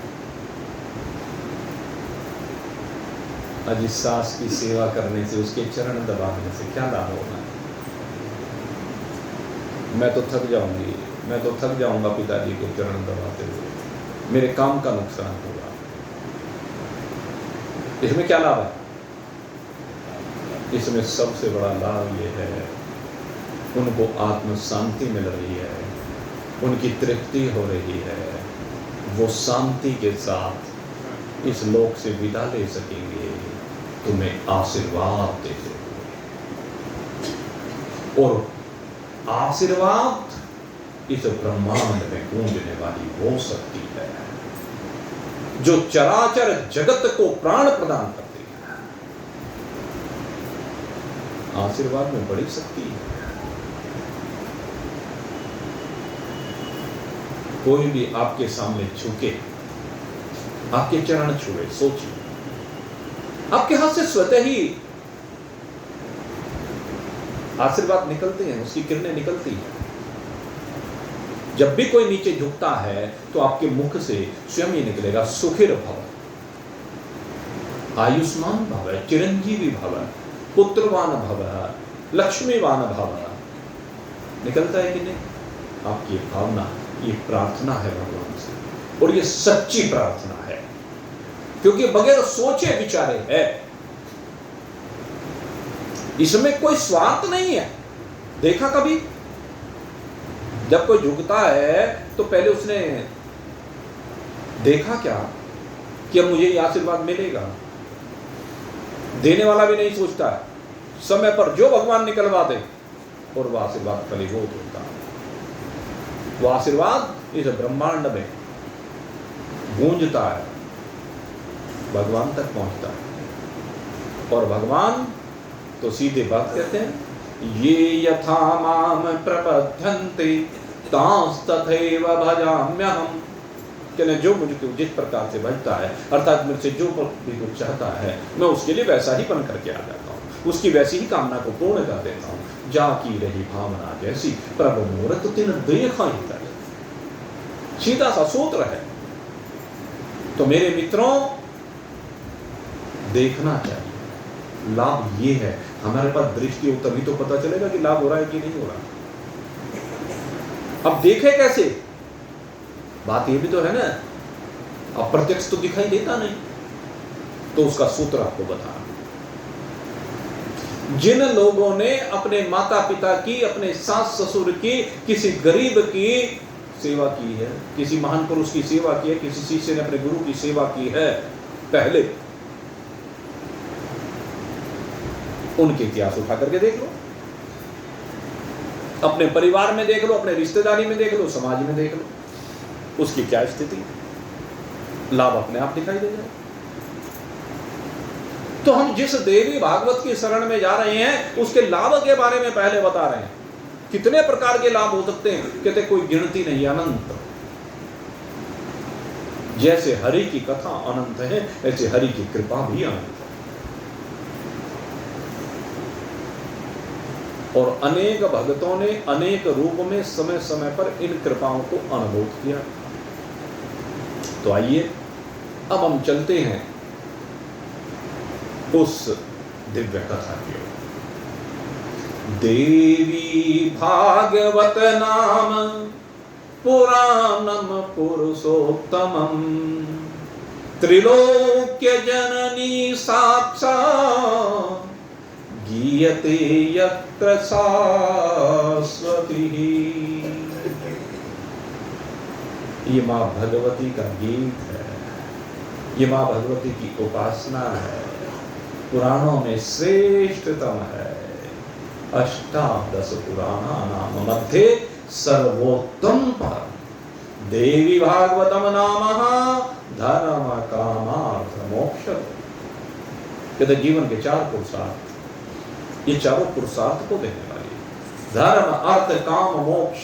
आज इस सास की सेवा करने से, उसके चरण दबाने से क्या लाभ होगा? मैं तो थक जाऊंगी, मैं तो थक जाऊंगा पिताजी को चरण दबाते हुए, मेरे काम का नुकसान होगा। इसमें क्या लाभ है? इसमें सबसे बड़ा लाभ ये है, उनको आत्म शांति मिल रही है, उनकी तृप्ति हो रही है, वो शांति के साथ इस लोक से विदा ले सकेंगे, तुम्हें आशीर्वाद देते हुए। और आशीर्वाद इस ब्रह्मांड में गूंजने वाली वो शक्ति है जो चराचर जगत को प्राण प्रदान करती है। आशीर्वाद में बड़ी शक्ति है। कोई भी आपके सामने झुके, आपके चरण छुए, सोचिए आपके हाथ से स्वतः ही आशीर्वाद निकलते हैं, उसकी किरणें निकलती हैं। जब भी कोई नीचे झुकता है तो आपके मुख से स्वयं ही निकलेगा, सुखिर भव, आयुष्मान भव, चिरंजीवी भव, पुत्रवान भव, लक्ष्मीवान भव। निकलता है कि नहीं? आपकी भावना, ये प्रार्थना है भगवान से, और ये सच्ची प्रार्थना है, क्योंकि बगैर सोचे विचारे है। इसमें कोई स्वार्थ नहीं है। देखा कभी? जब कोई झुकता है तो पहले उसने देखा क्या कि अब मुझे ये आशीर्वाद मिलेगा? देने वाला भी नहीं सोचता है, समय पर जो भगवान निकलवा दे और वह आशीर्वाद फलीभूत होता है। वो आशीर्वाद इस ब्रह्मांड में गूंजता है, भगवान तक पहुंचता है। और भगवान तो सीधे बात कहते हैं, ये यथा माम प्रपद्यन्ते तांस तथैव भजाम्यहम्। कहने जो मुझको जिस प्रकार से भजता है, अर्थात मुझसे जो भी कुछ चाहता है, मैं उसके लिए वैसा ही बन करके आ जाता हूँ, उसकी वैसी ही कामना को पूर्ण कर देता हूँ। जाकी रही भावना जैसी प्रभु मूर्त तिन देखा ही तक। सीधा सा सूत्र है। तो मेरे मित्रों, देखना चाहिए। लाभ ये है, हमारे पास दृष्टि हो तभी तो पता चलेगा कि लाभ हो रहा है कि नहीं हो रहा। अब देखे कैसे? बात ये भी तो है ना, अप्रत्यक्ष तो दिखाई देता नहीं, तो उसका सूत्र आपको बता। जिन लोगों ने अपने माता पिता की, अपने सास ससुर की, किसी गरीब की सेवा की है, किसी महान पुरुष की सेवा की है, किसी शिष्य ने अपने गुरु की सेवा की है, पहले उनके इतिहास उठा करके देख लो, अपने परिवार में देख लो, अपने रिश्तेदारी में देख लो, समाज में देख लो, उसकी क्या स्थिति, लाभ अपने आप दिखाई दे जाए। तो हम जिस देवी भागवत की शरण में जा रहे हैं, उसके लाभ के बारे में पहले बता रहे हैं। कितने प्रकार के लाभ हो सकते हैं? कहते कोई गिनती नहीं, अनंत। जैसे हरि की कथा अनंत है, ऐसे हरि की कृपा भी अनंत है। और अनेक भक्तों ने अनेक रूप में समय समय पर इन कृपाओं को अनुभव किया। तो आइए अब हम चलते हैं उस दिव्य कथा की ओर। देवी भागवत नाम पुराणम पुरुषोत्तमम, त्रिलोक्य जननी साक्षात् गीयते यत्र शाश्वती। ये माँ भगवती का गीत है, ये माँ भगवती की उपासना है, पुराणों में श्रेष्ठतम है। अष्टादश पुराणानाम मध्ये सर्वोत्तम पर देवी भागवतम नामः धर्म कामार्थ मोक्ष। कहते जीवन के चार पुरुषार्थ, ये चारों पुरुषार्थ को देने वाली, धर्म अर्थ काम मोक्ष,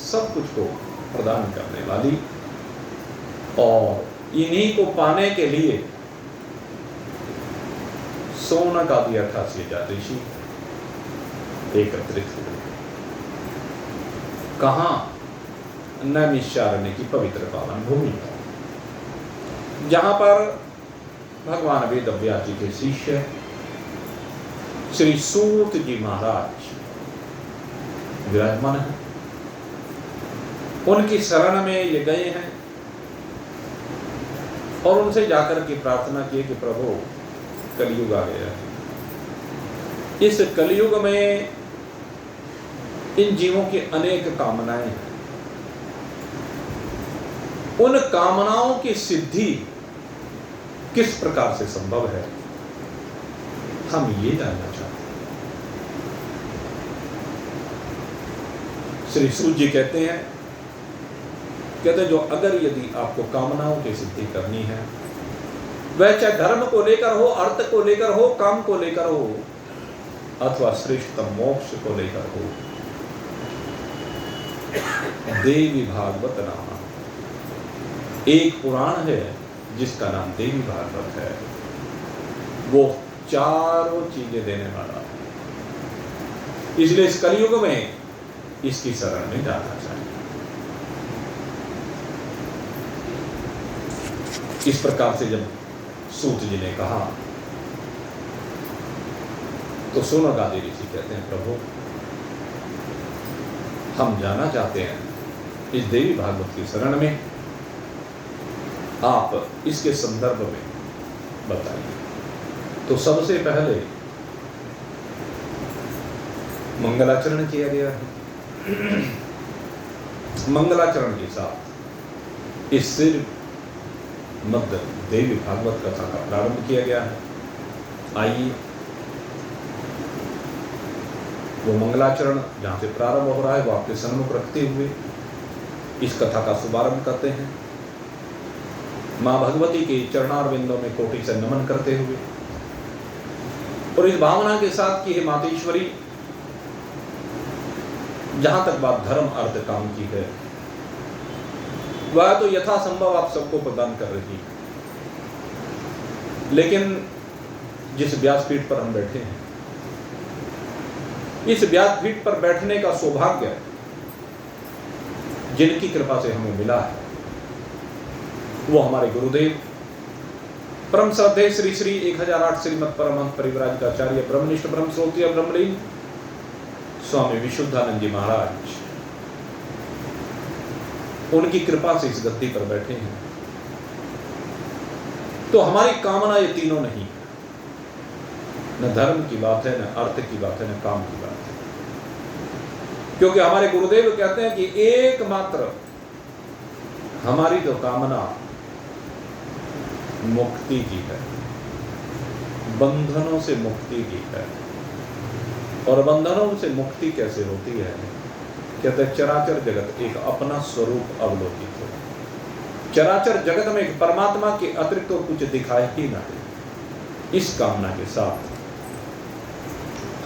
सब कुछ को प्रदान करने वाली। और इन्हीं को पाने के लिए सोना का भी 88,000 ऋषि एकत्रित हुए। कहाँ? नैमिषारण्य की पवित्र पावन भूमि पर, जहां पर भगवान वेदव्यास जी के शिष्य श्री सूत जी महाराज विराजमान है। उनकी शरण में ये गए हैं और उनसे जाकर के प्रार्थना की कि प्रभु कलयुग आ गया है, इस कलयुग में इन जीवों की अनेक कामनाएं हैं, उन कामनाओं की सिद्धि किस प्रकार से संभव है, हम ये जानना चाहते हैं। श्री सूत जी कहते हैं जो अगर यदि आपको कामनाओं की सिद्धि करनी है, वह चाहे धर्म को लेकर हो, अर्थ को लेकर हो, काम को लेकर हो, अथवा श्रेष्ठ मोक्ष को लेकर हो, देवी भागवत नाम एक पुराण है जिसका नाम देवी भागवत है। वो चारों चीजें देने वाला है, इसलिए इस कलयुग में इसकी शरण में जाना चाहिए। इस प्रकार से जब सूत जी ने कहा तो सोनक आदि ऋषि कहते हैं प्रभु हम जाना चाहते हैं इस देवी भागवत की शरण में, आप इसके संदर्भ में बताइए। तो सबसे पहले मंगलाचरण किया गया है। मंगलाचरण के साथ इस सिर मध्य देवी भागवत कथा का प्रारंभ किया गया है। आइए वो मंगलाचरण जहां से प्रारंभ हो रहा है वो आपके सन्मुख रखते हुए इस कथा का शुभारंभ करते हैं। मां भगवती के चरणारविंदों में कोटि से नमन करते हुए और इस भावना के साथ कि हे मातेश्वरी, जहां तक बात धर्म अर्थ काम की है वह तो यथासंभव आप सबको प्रदान कर रही है, लेकिन जिस व्यासपीठ पर हम बैठे हैं, इस व्यासपीठ पर बैठने का सौभाग्य जिनकी कृपा से हमें मिला है वो हमारे गुरुदेव परम श्रद्धेय श्री श्री 1008 श्रीमद परमहंस परिव्राजकाचार्य ब्रह्मनिष्ठ ब्रह्मश्रोत्रिय ब्रह्मलीन स्वामी विशुद्धानंद जी महाराज, उनकी कृपा से इस गद्दी पर बैठे हैं। तो हमारी कामना ये तीनों नहीं है, न धर्म की बात है, न अर्थ की बात है, न काम की बात है, क्योंकि हमारे गुरुदेव कहते हैं कि एकमात्र हमारी जो कामना मुक्ति की है, बंधनों से मुक्ति की है। और बंधनों से मुक्ति कैसे होती है? कहते हैं चराचर जगत एक अपना स्वरूप अवलोकित हो। चराचर जगत में एक परमात्मा के अतिरिक्त तो कुछ दिखाई ही ना दे। इस कामना के साथ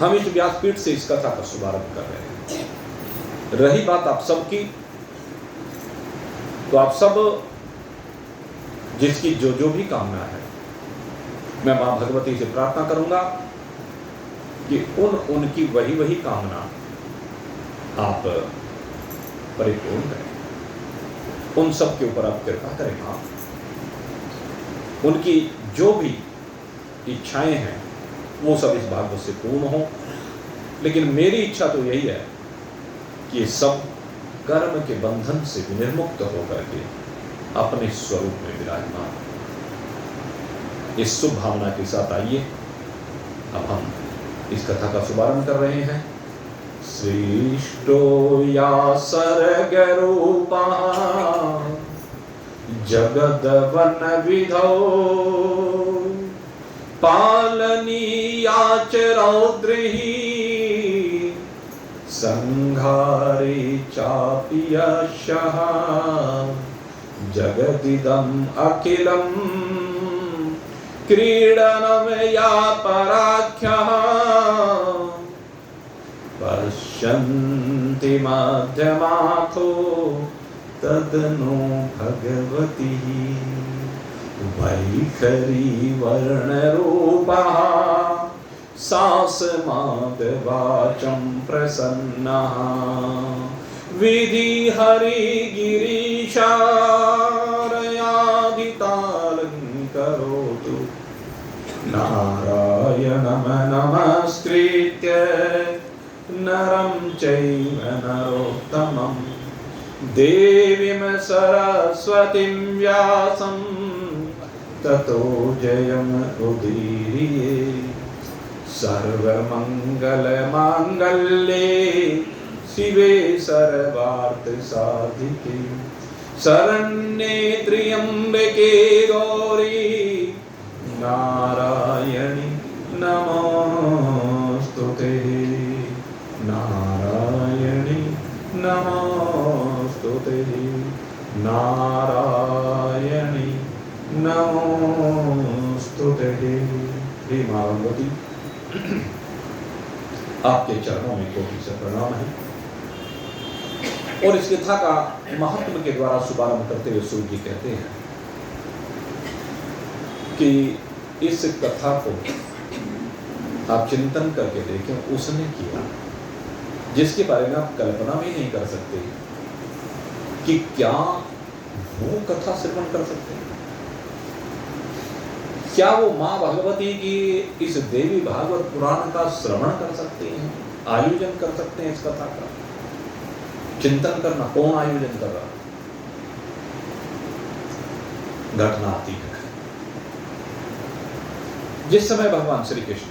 हम इस व्यासपीठ से इस कथा का शुभारंभ कर रहे हैं। रही बात आप सबकी, तो आप सब जिसकी जो भी कामना है, मैं मां भगवती से प्रार्थना करूंगा कि उनकी वही कामना आप परिपूर्ण करें, उन सब के ऊपर आप कृपा करें। मां, उनकी जो भी इच्छाएं हैं वो सब इस भागवत से पूर्ण हो, लेकिन मेरी इच्छा तो यही है कि सब कर्म के बंधन से विनिर्मुक्त होकर के अपने स्वरूप में विराजमान। इस शुभ भावना के साथ आइए अब हम इस कथा का शुभारंभ कर रहे हैं। सृष्टो या सर्ग रूपा जगदवन विधौ पालनीया च रौद्रिही संघारे चापि यशः जगदिदम् अखिलम् क्रीडनं या पराख्यः पश्यन्ति मध्यमाथो तदनु भगवती वैखरी वर्णरूपः सासमादवाचं प्रसन्नः विधि हरिगिरीशारयाधितालं करोतु नमस्कृत्य नरं चैव नरोत्तमं देवीं सरस्वतीं व्यासं ततो जयमुदीरये। सर्वमङ्गलमाङ्गल्ये शिवे सर्वार्थसाधिके शरण्ये त्र्यम्बके गौरी नारायणि नमोस्तुते। नारायणि नमोस्तुते। नारायणि नमोस्तुते। हे मां भगवती, आपके चरणों में कोटि से प्रणाम है। और इस कथा का महत्व के द्वारा शुभारंभ करते हुए सूर्य जी कहते हैं कि इस कथा को आप चिंतन करके देखें, उसने किया जिसके बारे में आप कल्पना भी नहीं कर सकते कि क्या वो कथा श्रवण कर सकते हैं। क्या वो मां भगवती की इस देवी भागवत पुराण का श्रवण कर सकते हैं, आयोजन कर सकते हैं इस कथा का? चिंतन करना, कौन आयोजन कर रहा? घटना आती है जिस समय भगवान श्री कृष्ण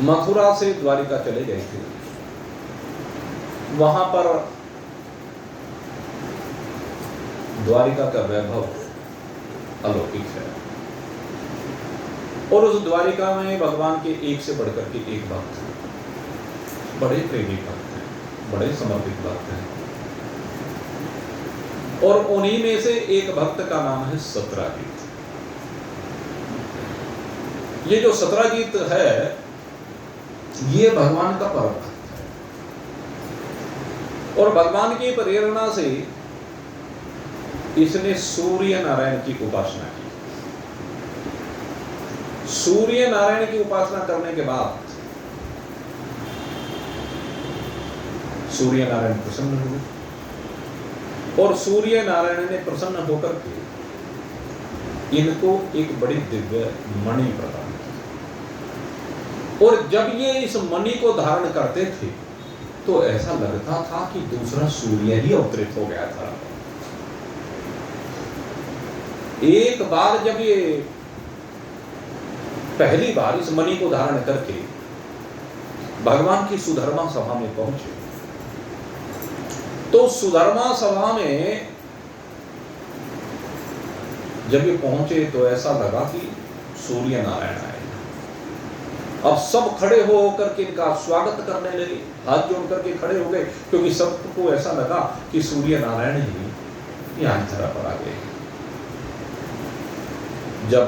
मथुरा से द्वारिका चले गए थे, वहां पर द्वारिका का वैभव अलौकिक है। और उस द्वारिका में भगवान के एक से बढ़कर के एक भक्त हैं, बड़े प्रेमी भक्त हैं, बड़े समर्पित भक्त हैं। और उन्हीं में से एक भक्त का नाम है सत्राजीत। ये जो सत्राजीत है, ये भगवान का परम भक्त है और भगवान की प्रेरणा से इसने सूर्य नारायण की उपासना की। सूर्य नारायण की उपासना करने के बाद सूर्य नारायण प्रसन्न हुए और सूर्य नारायण ने प्रसन्न होकर के इनको एक बड़ी दिव्य मणि प्रदान की। और जब ये इस मणि को धारण करते थे तो ऐसा लगता था कि दूसरा सूर्य ही अवतरित हो गया था। एक बार जब ये पहली बार इस मणि को धारण करके भगवान की सुधर्मा सभा में पहुंचे, तो सुधर्मा सभा में जब ये पहुंचे तो ऐसा लगा कि सूर्य नारायण आए। अब सब खड़े हो करके इनका स्वागत करने लगे, हाथ जोड़ करके खड़े हो गए, क्योंकि सबको ऐसा लगा कि सूर्य नारायण ही यहां धरा पर आ गए। जब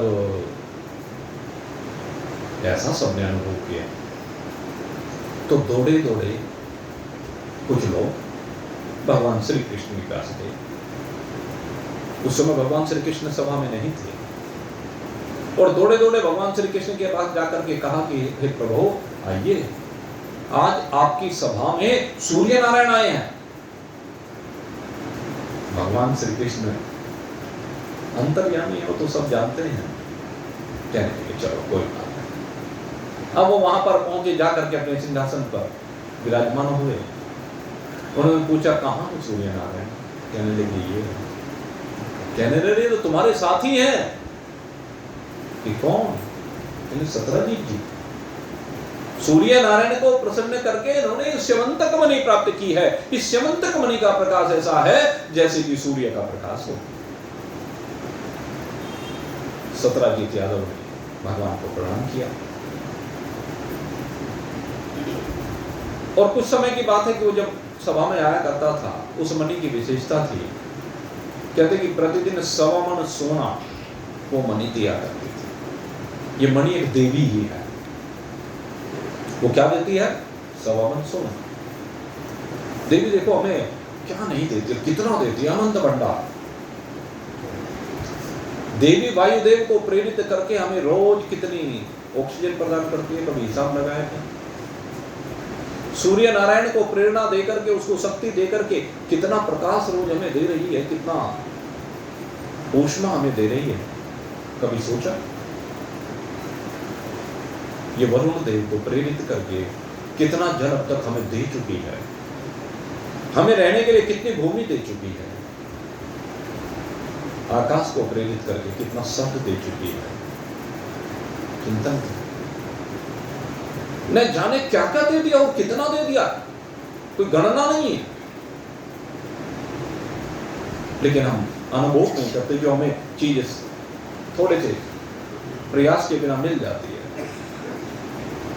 ऐसा सबने अनुभव किया तो दौड़े दौड़े कुछ लोग भगवान श्री कृष्ण के पास गए। उस समय भगवान श्री कृष्ण सभा में नहीं थे और दौड़े दौड़े भगवान श्री कृष्ण के पास जाकर के कहा कि हे प्रभु, आइए, आज आपकी सभा में सूर्य नारायण आए हैं। भगवान श्री कृष्ण अंतर्यामी हो तो सब जानते हैं, कहने लगे चलो कोई बात नहीं। अब वो वहां पर पहुंचे, जाकर के अपने सिंहासन पर विराजमान हुए। उन्होंने पूछा कहाँ है सूर्य नारायण? कहने लगे ये। कहने लगे तो तुम्हारे साथी हैं। कि कौन? सत्राजीत जी। सूर्य नारायण को प्रसन्न करके इन्होंने स्यवंतक मणि प्राप्त की है। इस स्यवंतक मणि का प्रकाश ऐसा है जैसे कि सूर्य का प्रकाश हो। सत्राजीत यादव ने भगवान को प्रणाम किया और कुछ समय की बात है कि वो जब सभा में आया करता था, उस मणि की विशेषता थी, कहते कि प्रतिदिन 1.25 मन सोना वो मणि दिया करती थी। ये मणि एक देवी ही है। वो क्या देती है? 1.25 मन सोना। देवी देखो हमें क्या नहीं देती, कितना देती है, अनंत भंडार। देवी वायुदेव को प्रेरित करके हमें रोज कितनी ऑक्सीजन प्रदान करती है, कभी हिसाब लगाया था। सूर्य नारायण को प्रेरणा देकर के, उसको शक्ति देकर के कितना प्रकाश रोज हमें दे रही है, कितना ऊष्मा हमें दे रही है, कभी सोचा? ये वरुण देव को प्रेरित करके कितना जल अब तक हमें दे चुकी है, हमें रहने के लिए कितनी भूमि दे चुकी है, आकाश को प्रेरित करके कितना शब्द दे चुकी है। चिंतन न जाने क्या क्या दे दिया और कितना दे दिया, कोई गणना नहीं है। लेकिन हम अनुभव नहीं करते, जो हमें चीज थोड़े से प्रयास के बिना मिल जाती है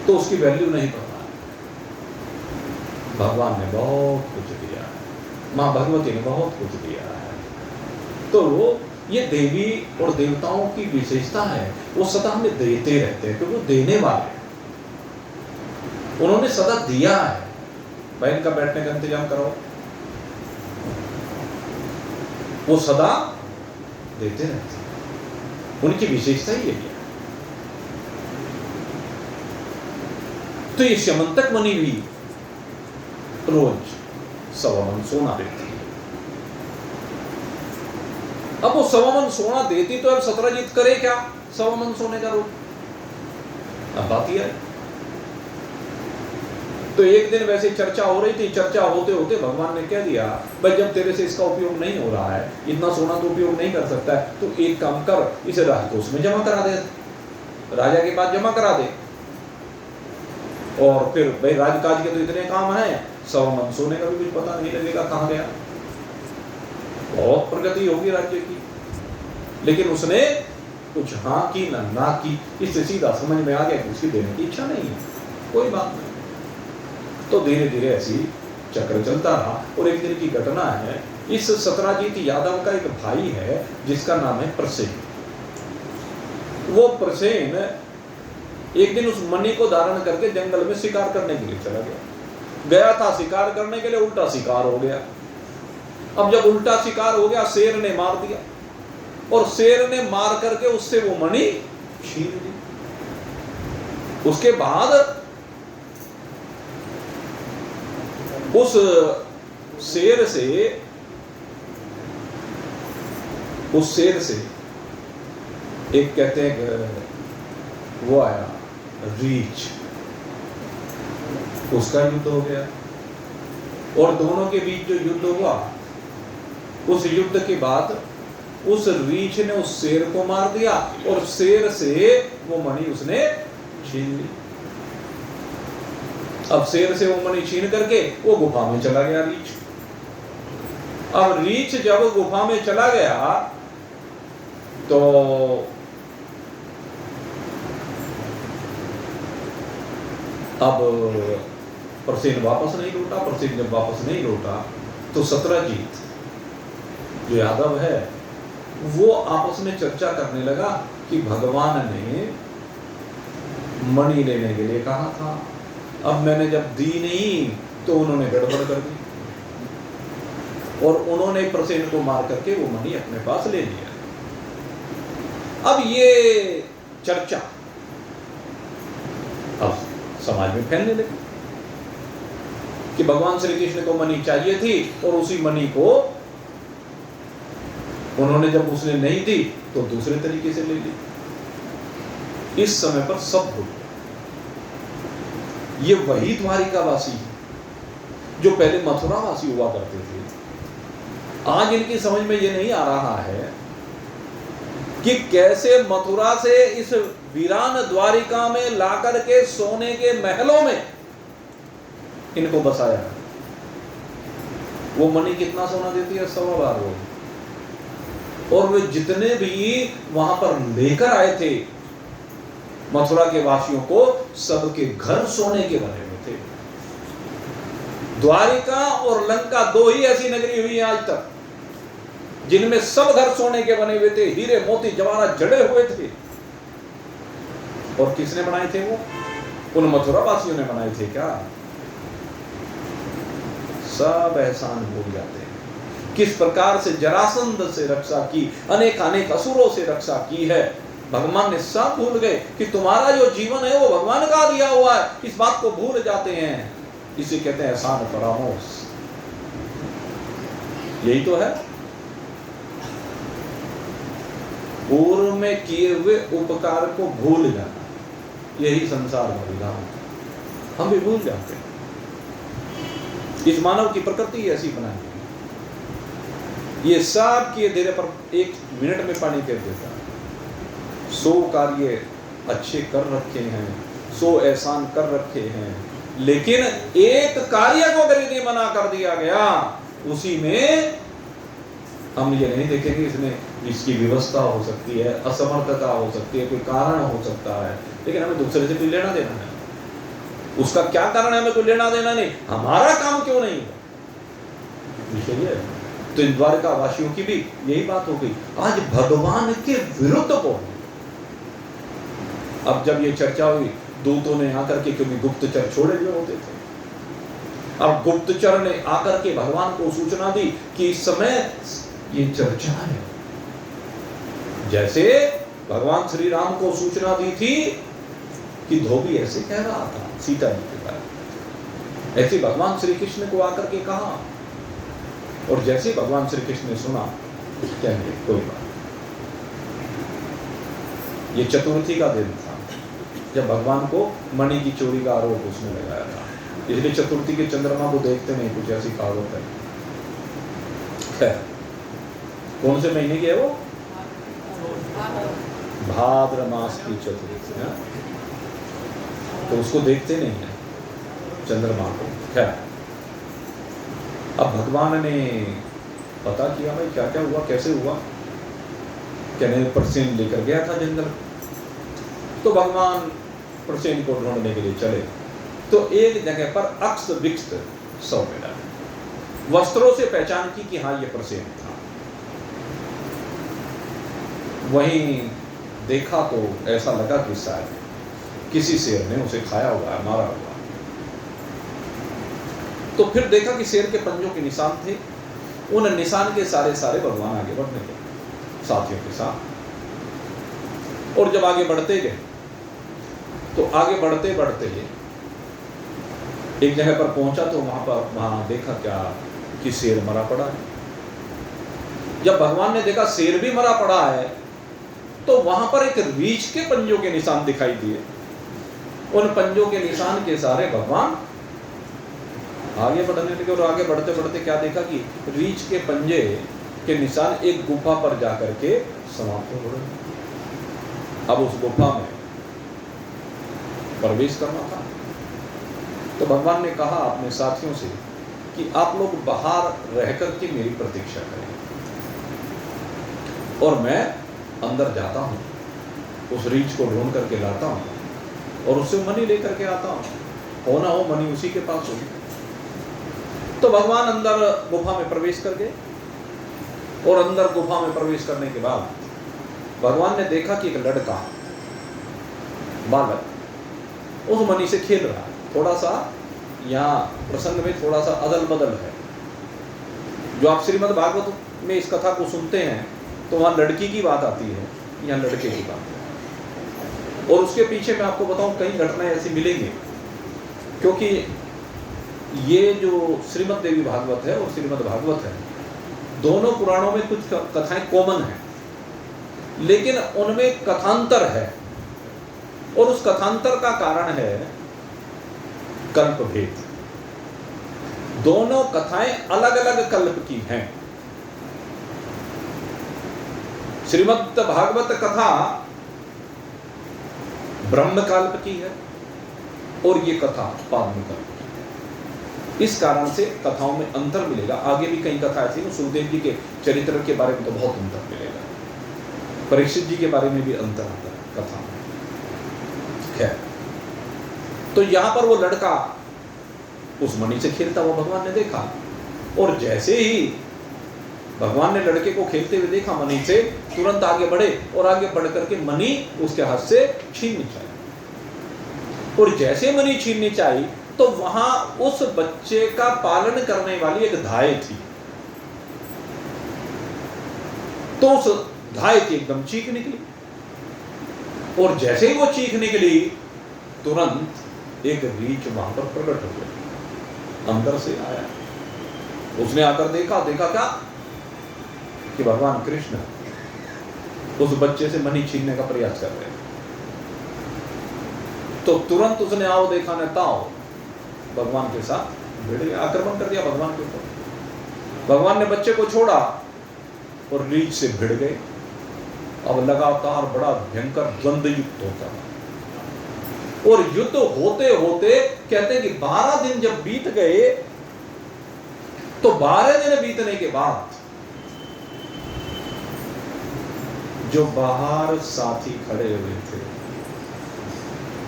तो उसकी वैल्यू नहीं पता। भगवान ने बहुत कुछ दिया है, मां भगवती ने बहुत कुछ दिया है। तो ये देवी और देवताओं की विशेषता है, वो सदा हमें देते रहते हैं क्योंकि वो देने वाले हैं। उन्होंने सदा दिया है। बहन का बैठने का इंतजाम करो, वो सदा देते रहते हैं, उनकी विशेषता ही यही है। तो ये स्यमंतक मणि भी रोज 1.25 मन सोना देती है। अब वो 1.25 मन सोना देती तो अब सत्रजीत करे क्या 1.25 मन सोने का रोज? अब बात यह है। तो एक दिन वैसे चर्चा हो रही थी, चर्चा होते होते भगवान ने कह दिया, भाई जब तेरे से इसका उपयोग नहीं हो रहा है, इतना सोना तो उपयोग नहीं कर सकता है, तो एक काम कर, इसे राजकोष में जमा करा दे, राजा के पास जमा करा दे। और फिर भाई राजकाज के तो इतने काम हैं, 1.25 मन सोने का भी कुछ पता नहीं लगेगा कहां गया। बहुत प्रगति होगी राज्य की। लेकिन उसने कुछ हाँ की ना की, इससे सीधा समझ में आ गया कि उसकी देने की इच्छा नहीं है, कोई बात नहीं। तो धीरे धीरे ऐसी चक्र चलता रहा। और एक दिन की घटना है, इस सत्राजीत यादव का एक भाई है जिसका नाम है प्रसेन। वो प्रसेन एक दिन उस मणि को धारण करके जंगल में शिकार करने के लिए चला गया था शिकार करने के लिए, उल्टा शिकार हो गया। अब जब उल्टा शिकार हो गया, शेर ने मार दिया और शेर ने मार करके उससे वो मणि छीन ली। उसके बाद उस शेर से एक कहते हैं वो आया रीछ, उसका युद्ध हो गया। और दोनों के बीच जो युद्ध हुआ, उस युद्ध के बाद उस रीछ ने उस शेर को मार दिया और शेर से वो मणि उसने छीन ली। अब शेर से वो मणि छीन करके वो गुफा में चला गया रीछ। अब रीछ जब गुफा में चला गया तो अब प्रसेन वापस नहीं लौटा। प्रसेन जब वापस नहीं लौटा तो सत्रजीत जो यादव है वो आपस में चर्चा करने लगा कि भगवान ने मणि लेने के लिए कहा था, अब मैंने जब दी नहीं तो उन्होंने गड़बड़ कर दी और उन्होंने प्रसेन को मार करके वो मणि अपने पास ले लिया। अब ये चर्चा अब समाज में फैलने लगी कि भगवान श्री कृष्ण को मणि चाहिए थी और उसी मणि को उन्होंने जब उसने नहीं दी तो दूसरे तरीके से ले ली। इस समय पर सब भूल गए। ये वही द्वारिकावासी जो पहले मथुरावासी हुआ करते थे। आज इनकी समझ में ये नहीं आ रहा है कि कैसे मथुरा से इस वीरान द्वारिका में लाकर के सोने के महलों में इनको बसाया। वो मणि कितना सोना देती है? 2.25 वो। और वे जितने भी वहां पर लेकर आए थे मथुरा के वासियों को, सबके घर सोने के बने हुए थे। द्वारिका और लंका 2 ही ऐसी नगरी हुई है आज तक जिनमें सब घर सोने के बने हुए थे, हीरे मोती जवाहरात जड़े हुए थे। और किसने बनाए थे? वो उन मथुरा वासियों ने बनाए थे क्या? सब एहसान भूल जाते हैं। किस प्रकार से जरासंध से रक्षा की, अनेक असुरों से रक्षा की है। भगवान ने सब भूल गए कि तुम्हारा जो जीवन है वो भगवान का दिया हुआ है। इस बात को भूल जाते हैं। इसे कहते हैं एहसान फरामोश। यही तो है, पूर्व में किए हुए उपकार को भूल जाना, यही संसार का विधान, हम भी भूल जाते हैं। इस मानव की प्रकृति ऐसी बनाई है, ये सब किए धीरे पर 1 मिनट में पानी फेर देता है। 100 कार्य अच्छे कर रखे हैं, 100 एहसान कर रखे हैं, लेकिन एक कार्य को अगर यदि मना कर दिया गया, उसी में हम ये नहीं देखेंगे इसकी व्यवस्था हो सकती है, असमर्थता हो सकती है, कोई कारण हो सकता है, लेकिन हमें दूसरे से कोई लेना देना है। उसका क्या कारण है, हमें कोई लेना देना नहीं, हमारा काम क्यों नहीं है। तो इन द्वारका वासियों की भी यही बात हो गई, आज भगवान के विरुद्ध को। अब जब ये चर्चा हुई, दूतों ने आकर के, क्योंकि गुप्तचर छोड़े हुए होते थे, अब गुप्तचर ने आकर के भगवान को सूचना दी कि इस समय ये चर्चा है। जैसे भगवान श्री राम को सूचना दी थी कि धोबी ऐसे कह रहा था सीता जी के बारे में, ऐसे भगवान श्री कृष्ण को आकर के कहा, और जैसे भगवान श्री कृष्ण ने सुना, कहेंगे कोई बात। ये चतुर्थी का दिन था जब भगवान को मणि की चोरी का आरोप उसने लगाया था, इसलिए चतुर्थी के चंद्रमा को देखते नहीं, कुछ ऐसी कहावत है। खैर, कौन से महीने की है वो? भाद्र मास की चतुर्थी है, तो उसको देखते नहीं है चंद्रमा को। खैर, अब भगवान ने पता किया भाई क्या क्या हुआ, कैसे हुआ। कहने प्रसेन लेकर गया था जंगल, तो भगवान प्रसेन को ढूंढने के लिए चले, तो एक जगह पर अक्ष विक्ष सौ मिला, वस्त्रों से पहचान की कि हाँ ये प्रसेन था। वहीं देखा तो ऐसा लगा कि शायद किसी शेर ने उसे खाया हुआ है, मारा हुआ। तो फिर देखा कि शेर के पंजों के निशान थे, उन निशान के सारे भगवान आगे बढ़ने लगे साथियों के साथ। और जब आगे बढ़ते गए, तो आगे बढ़ते बढ़ते एक जगह पर पहुंचा, तो वहां देखा क्या कि शेर मरा पड़ा है। जब भगवान ने देखा शेर भी मरा पड़ा है, तो वहां पर एक रीछ के पंजों के निशान दिखाई दिए। उन पंजों के निशान के सारे भगवान आगे बढ़ने लगे, और आगे बढ़ते बढ़ते क्या देखा कि रीछ के पंजे के निशान एक गुफा पर जाकर के समाप्त हो गए। अब उस गुफा में प्रवेश करना था, तो भगवान ने कहा अपने साथियों से कि आप लोग बाहर रहकर के मेरी प्रतीक्षा करें, और मैं अंदर जाता हूँ, उस रीछ को ढूंढ करके लाता हूँ, और उससे मणि लेकर के आता हूँ, हो ना हो मणि उसी के पास होगी। तो भगवान अंदर गुफा में प्रवेश कर गए, और अंदर गुफा में प्रवेश करने के बाद भगवान ने देखा कि एक लड़का, बालक उस मणि से खेल रहा है। थोड़ा सा यहाँ प्रसंग में थोड़ा सा अदल बदल है। जो आप श्रीमद् भागवत में इस कथा को सुनते हैं, तो वहाँ लड़की की बात आती है, यहाँ लड़के की बात है। और उसके पीछे मैं आपको बताऊं कई घटनाएं ऐसी मिलेंगी, क्योंकि ये जो श्रीमद् देवी भागवत है और श्रीमद् भागवत है, दोनों पुराणों में कुछ कथाएं कॉमन हैं, लेकिन उनमें कथांतर है, और उस कथांतर का कारण है कल्प भेद। दोनों कथाएं अलग अलग कल्प की हैं। श्रीमद् भागवत कथा ब्रह्म कल्प की है, और ये कथा पाद्म कल्प की। इस कारण से कथाओं में अंतर मिलेगा। आगे भी कई कथा ऐसी हैं, सुखदेव जी के चरित्र के बारे में तो बहुत अंतर मिलेगा, परीक्षित जी के बारे में भी अंतर आता है कथा में। खैर, तो यहां पर वो लड़का उस मणि से खेलता हुआ भगवान ने देखा, और जैसे ही भगवान ने लड़के को खेलते हुए देखा मणि से, तुरंत आगे बढ़े, और आगे बढ़ करके मणि उसके हाथ से छीननी चाहिए। और जैसे मणि छीननी चाहिए, तो वहां उस बच्चे का पालन करने वाली एक धाय थी, तो उस धाय की एकदम चीख निकली, और जैसे ही वो चीख निकली, तुरंत एक रीछ वहां पर प्रकट हो गया, अंदर से आया। उसने आकर देखा क्या कि भगवान कृष्ण उस बच्चे से मणि छीनने का प्रयास कर रहे हैं। तो तुरंत उसने आओ देखा न ताओ भगवान के साथ भिड़ गया, आक्रमण कर दिया भगवान के ऊपर। भगवान ने बच्चे को छोड़ा और रीछ से भिड़ गए। अब लगातार बड़ा भयंकर द्वंद्व युद्ध होता है और युद्ध होते होते कहते हैं कि 12 दिन जब बीत गए तो 12 दिन बीतने के बाद जो बाहर साथी खड़े हुए थे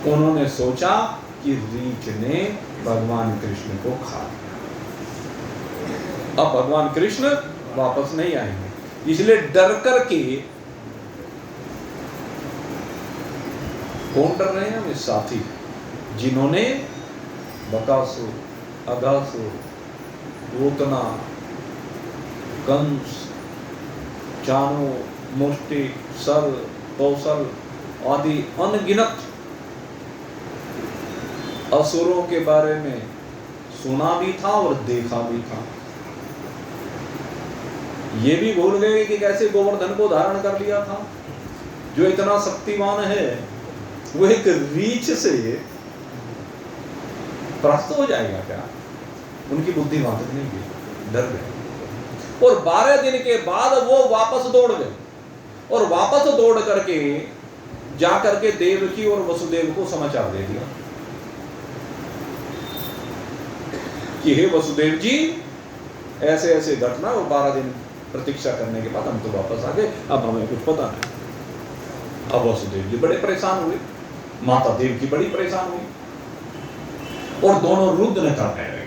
उन्होंने सोचा कि रीछ ने भगवान कृष्ण को खा लिया, अब भगवान कृष्ण वापस नहीं आएंगे, इसलिए डर करके। कौन डर रहे हैं? वे साथी जिन्होंने बकासुर, अघासुर, पूतना, कंस, चाणू, मुष्टि, सल, कौशल आदि अनगिनत असुरों के बारे में सुना भी था और देखा भी था। ये भी भूल गए कि कैसे गोवर्धन को धारण कर लिया था। जो इतना शक्तिमान है वो एक रीछ से परास्त हो जाएगा क्या? उनकी बुद्धि वहां तक नहीं गई, डर गए। और 12 दिन के बाद वो वापस दौड़ गए और वापस दौड़ करके जाकर के देवकी और वसुदेव को समाचार दे दिया कि हे वसुदेव जी, ऐसे ऐसे घटना, और 12 दिन प्रतीक्षा करने के बाद हम तो वापस आ गए, अब हमें कुछ पता नहीं। अब वसुदेव जी बड़े परेशान हुए, माता देव की बड़ी परेशान हुई और दोनों रुद्र करने लगे।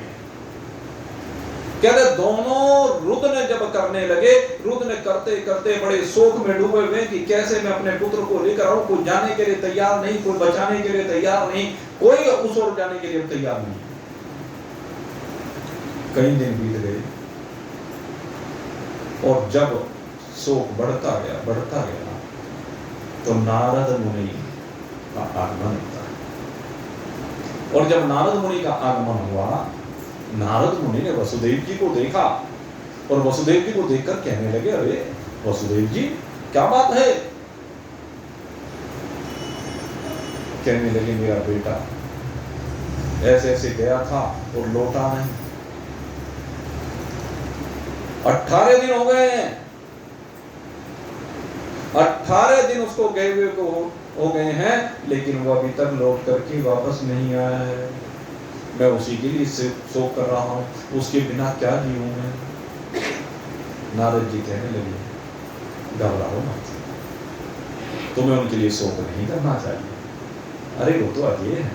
कहते दोनों रुद्र जब करने लगे, रुद्र करते करते बड़े शोक में डूबे हुए कि कैसे मैं अपने पुत्र को लेकर आऊं। कोई जाने के लिए तैयार नहीं, कोई बचाने के लिए तैयार नहीं, कोई उस ओर जाने के लिए तैयार नहीं। कई दिन बीत गए और जब शोक बढ़ता गया तो नारद मुनि का आगमन होता है। और जब नारद मुनि का आगमन हुआ, नारद मुनि ने वसुदेव जी को देखा और वसुदेव जी को देखकर कहने लगे, अरे वसुदेव जी क्या बात है? कहने लगे, मेरा बेटा ऐसे ऐसे गया था और लौटा नहीं। 18 दिन हो गए हैं, 18 दिन उसको गए हुए को हो गए हैं, लेकिन वो अभी तक लौट करके वापस नहीं आया है। मैं उसी के लिए शोक कर रहा हूं, उसके बिना क्या जीऊं मैं। नारद जी कहने लगे, घबराओ मत, तुम्हें उनके लिए शोक नहीं करना चाहिए। अरे वो तो अकेले है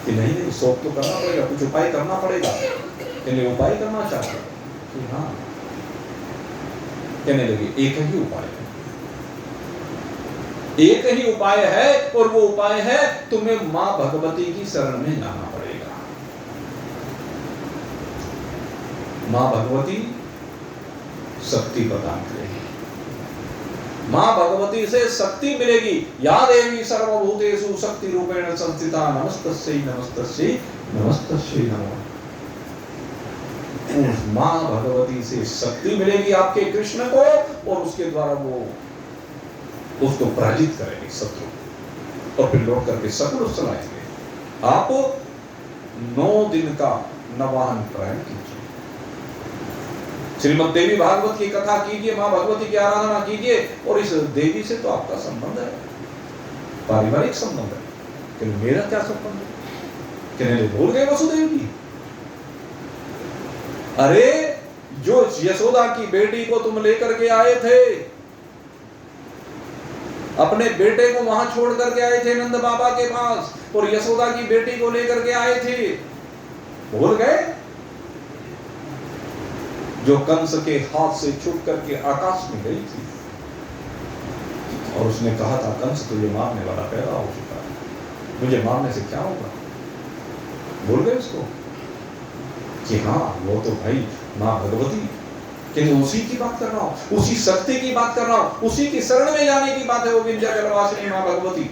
कि नहीं, शोक तो करना पड़ेगा, कुछ उपाय करना पड़ेगा। कहने उपाय करना चाहते कि हाँ। कहने लगे, एक ही उपाय है, एक ही उपाय है, और वो उपाय है तुम्हें मां भगवती की शरण में जाना पड़ेगा। मां भगवती शक्ति प्रदान करेगी, मां भगवती से शक्ति मिलेगी। या देवी सर्वभूतेषु शक्ति रूपेण संस्थिता नमस्तस्यै नमस्तस्यै नमस्तस्यै नमः। उस मां भगवती से शक्ति मिलेगी आपके कृष्ण को, और उसके द्वारा वो उसको पराजित करेंगे शत्रु, और फिर लौट करके सकुल चलाएंगे। आप 9 दिन का नवाहन प्रायण कीजिए, श्रीमद् देवी भागवत की कथा कीजिए, मां भगवती की आराधना कीजिए, और इस देवी से तो आपका संबंध है, पारिवारिक संबंध है। कि मेरा क्या संबंध है? कहने भूल गए वसुदेव जी? अरे जो यशोदा की बेटी को तुम लेकर के आए थे, अपने बेटे को वहां छोड़ करके आए थे नंद बाबा के पास, और यशोदा की बेटी को लेकर के आए थे, भूल गए? जो कंस के हाथ से छूट करके आकाश में गई थी, और उसने कहा था, कंस तुझे मारने वाला पैदा हो चुका है, मुझे मारने से क्या होगा? भूल गए उसको? कि हाँ, वो तो भाई मां भगवती, कि उसी की बात कर रहा हूं, उसी शक्ति की बात कर रहा हूं, उसी की शरण में जाने की बात है। वो विंध्याचलवासिनी मां भगवती,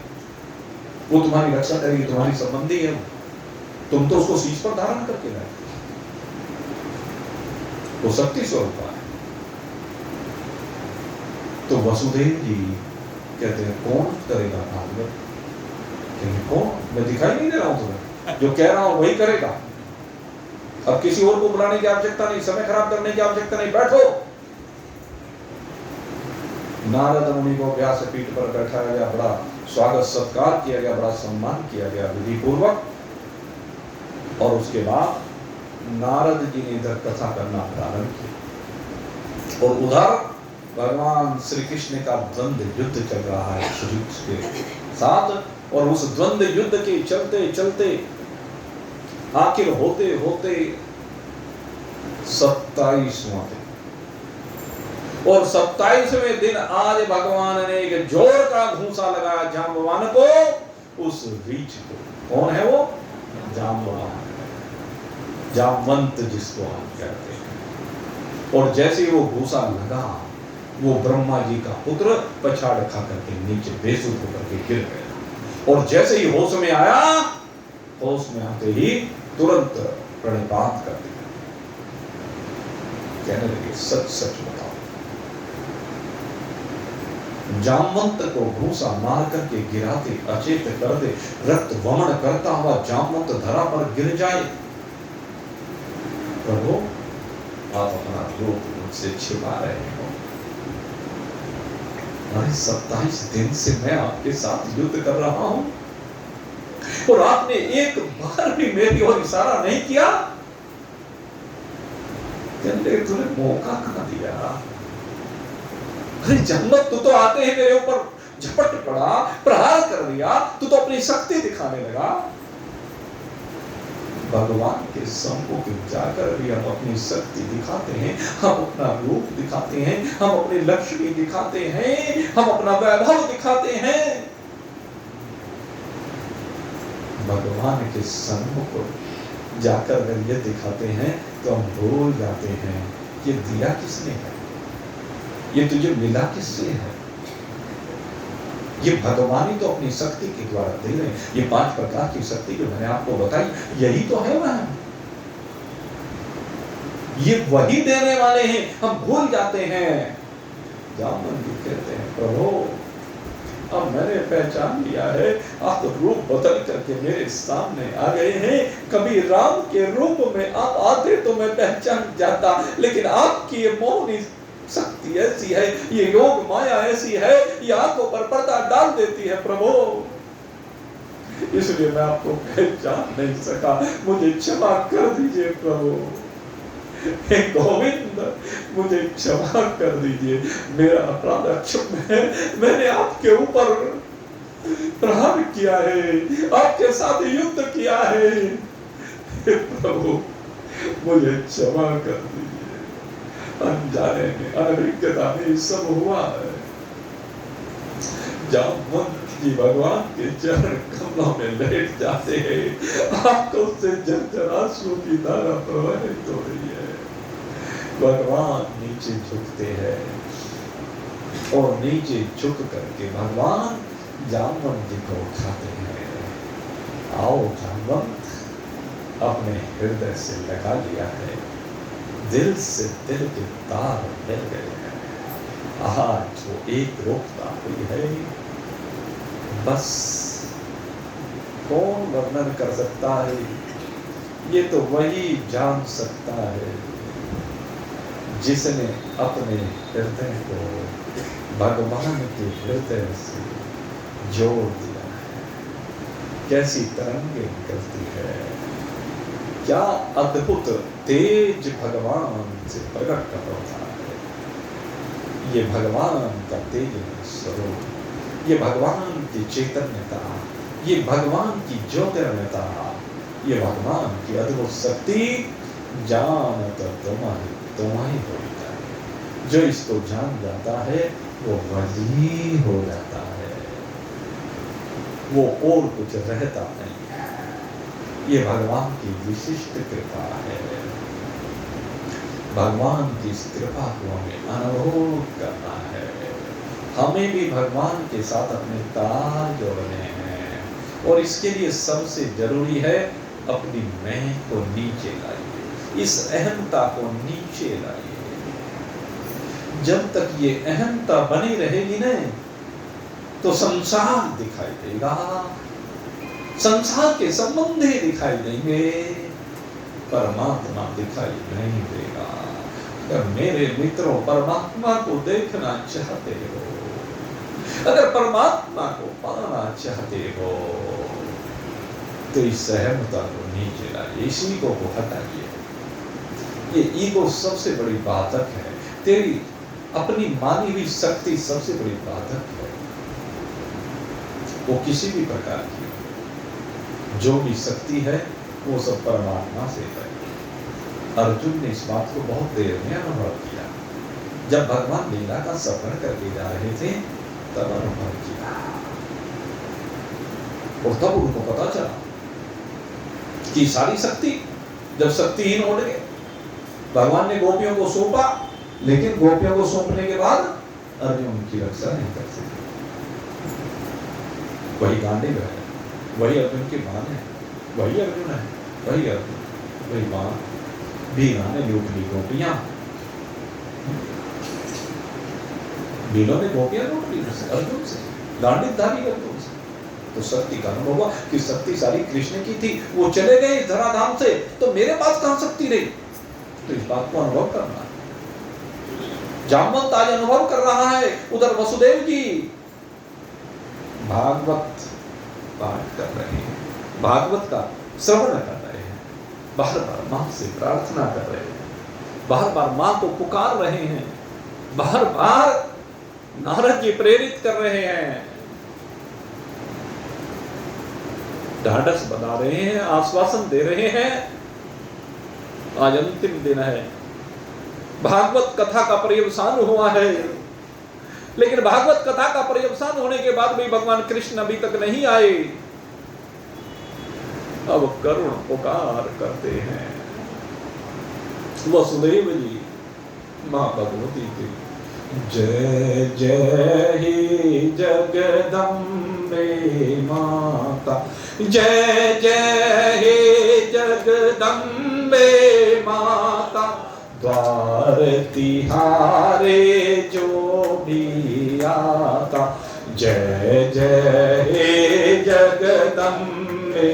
वो तुम्हारी रक्षा करेगी, तुम्हारी संबंधी है, तुम तो उसको शीश पर धारण करके लाए, वो शक्ति स्वरूप है। तो वसुदेव जी कहते हैं, कौन करेगा भागवत? कौन? मैं दिखाई नहीं दे रहा हूं तुम्हें? जो कह रहा हूं वही करेगा। अब किसी और को बुलाने की आवश्यकता नहीं, समय खराब करने की आवश्यकता नहीं, बैठो। नारद मुनि को व्यास पीठ पर बैठाया गया, बड़ा स्वागत सत्कार किया गया, बड़ा सम्मान किया गया विधि पूर्वक। और उसके बाद नारद जी ने इधर कथा करना प्रारंभ किया और उधर भगवान श्री कृष्ण का द्वंद्व युद्ध चल रहा है श्रीकृष्ण के साथ। और उस द्वंद्व युद्ध के चलते चलते आखिर होते होते 27वां दिन, और 27वें दिन आज भगवान ने एक जोर का घूंसा लगाया जाम्बवान को, उस रीछ को। कौन है वो? जाम्बवान, जामवंत जिसको हम कहते हैं। और जैसे ही वो घूंसा लगा, वो ब्रह्मा जी का पुत्र पछाड़ खा करके नीचे बेसुध होकर के गिर गया। और जैसे ही होश में आया, होश में आते ही तुरंत प्रणिपात कर दिया, कहने लगे सच सच बताओ। जामवंत को घूंसा मार करके गिराते, अचेत कर दे, रक्त वमन करता हुआ जामवंत धरा पर गिर जाए। प्रभु आप अपना रूप मुझसे छिपा रहे हो। अरे 27 दिन से मैं आपके साथ युद्ध कर रहा हूं और आपने एक बार भी मेरी ओर इशारा नहीं किया। तूने मौका कहां दिया? अरे जन्नत, तू तो आते ही मेरे ऊपर झपट पड़ा, प्रहार कर दिया, तू तो अपनी शक्ति दिखाने लगा। भगवान के सम्मुख जाकर भी हम अपनी शक्ति दिखाते हैं, हम अपना रूप दिखाते हैं, हम अपने लक्ष्मी दिखाते हैं, हम अपना वैभव दिखाते हैं। भगवान के सम्मुख जाकर अगर ये दिखाते हैं तो हम भूल जाते हैं ये दिया किसने है, ये तुझे मिला किससे है। ये भगवान ही तो अपनी शक्ति के द्वारा दे रहे हैं। ये 5 प्रकार की शक्ति जो मैंने आपको बताई, यही तो है वह, ये वही देने वाले हैं, हम भूल जाते हैं। जामवंत जी कहते हैं प्रभु अब मैंने पहचान लिया है, आप तो रूप बदल करके मेरे सामने आ गए हैं। कभी राम के रूप में आप आते तो मैं पहचान जाता, लेकिन आपकी ये मोहनी शक्ति ऐसी है, ये योग माया ऐसी है, ये आंखों पर पर्दा डाल देती है प्रभु, इसलिए मैं आपको पहचान नहीं सका। मुझे क्षमा कर दीजिए प्रभु, हे गोविंद मुझे क्षमा कर दीजिए, मेरा अपराध क्षमा है। मैंने आपके ऊपर प्रहार किया है, आपके साथ युद्ध किया है, हे प्रभु मुझे क्षमा कर दीजिए। अनजाने में, अनभिज्ञता में सब हुआ है। जामवंत जी भगवान के चरण कमलों में लेट जाते हैं, आपको उससे जर्जर आंसू की धारा प्रवाहित हो रही है। भगवान नीचे झुकते हैं और नीचे झुक करके भगवान जामवंत जी को उठाते हैं। आओ जामवंत, अपने हृदय से लगा लिया है, दिल से दिल के तार मिल गए हैं। आज वो एक रोकता हुई है, बस कौन वर्णन कर सकता है, ये तो वही जान सकता है जिसने अपने हृदय को भगवान के हृदय से जोड़ दिया है। कैसी तरंगे निकलती है, क्या अद्भुत तेज भगवान से प्रकट होता है। ये भगवान का तेज स्वरूप, ये भगवान की चैतन्यता, ये भगवान की ज्योतिर्मयता, ये भगवान की अद्भुत शक्ति जानत तुम्हारी होता है। जो इसको जान जाता है वो वही हो जाता है, वो और कुछ रहता नहीं है। ये भगवान की विशिष्ट कृपा है। भगवान की इस कृपा को हमें अनुभव करना है। हमें भी भगवान के साथ अपने तार जोड़ने हैं, और इसके लिए सबसे जरूरी है अपनी मैं को नीचे लाइए, इस अहमता को नीचे लाइए। जब तक ये अहमता बनी रहेगी ना, तो संसार दिखाई देगा, संसार के संबंधी दिखाई देंगे, परमात्मा दिखाई नहीं देगा। अगर मेरे मित्रों परमात्मा को देखना चाहते हो, अगर परमात्मा को पाना चाहते हो, तो इस सहमता को नीचे लाइए, इस ईगो को हटाइए। ये ईगो सबसे बड़ी बाधक है, तेरी अपनी मानी हुई शक्ति सबसे बड़ी बाधक है। वो किसी भी प्रकार की जो भी शक्ति है वो सब परमात्मा से है। अर्जुन ने इस बात को बहुत देर में अनुभव किया। जब भगवान लीला का सफर करके जा रहे थे तब अनुभव किया, और तब उनको पता चला कि सारी शक्ति जब शक्तिहीन हो गए, भगवान ने गोपियों को सौंपा, लेकिन गोपियों को सौंपने के बाद अर्जुन उनकी रक्षा नहीं कर सके। वही गांडीव है, वही अर्जुन की बाण है, वही अर्जुन है, वही अर्जुन, वही बाण। भीमा ने लूट ली गोपियां, भीलों ने गोपियां लूट ली अर्जुन से, गांडीवधारी अर्जुन से। तो शक्ति का अनुभव हुआ कि शक्ति सारी कृष्ण की थी, वो चले गए धराधाम से, तो मेरे पास कहां शक्ति रही? तो इस बात को अनुभव करना। जामवंत आज अनुभव कर रहा है, उधर वसुदेव जी भागवत पाठ कर रहे हैं, भागवत का श्रवण कर रहे हैं, बार बार मां से प्रार्थना कर रहे हैं, बार बार मां को पुकार रहे हैं, बार बार नारद जी प्रेरित कर रहे हैं, ढाढ़स बता रहे हैं, आश्वासन दे रहे हैं। आज अंतिम दिन है, भागवत कथा का पर्यवसान हुआ है, लेकिन भागवत कथा का पर्यवसान होने के बाद भी भगवान कृष्ण अभी तक नहीं आए। अब करुण पुकार करते हैं वसुदेव जी मां भगवती की। जय जय हे जगदम्बे माता, जय जय हे जगदम्बे माता, द्वार तिहारे जो भी आता। जय जय हे जगदम्बे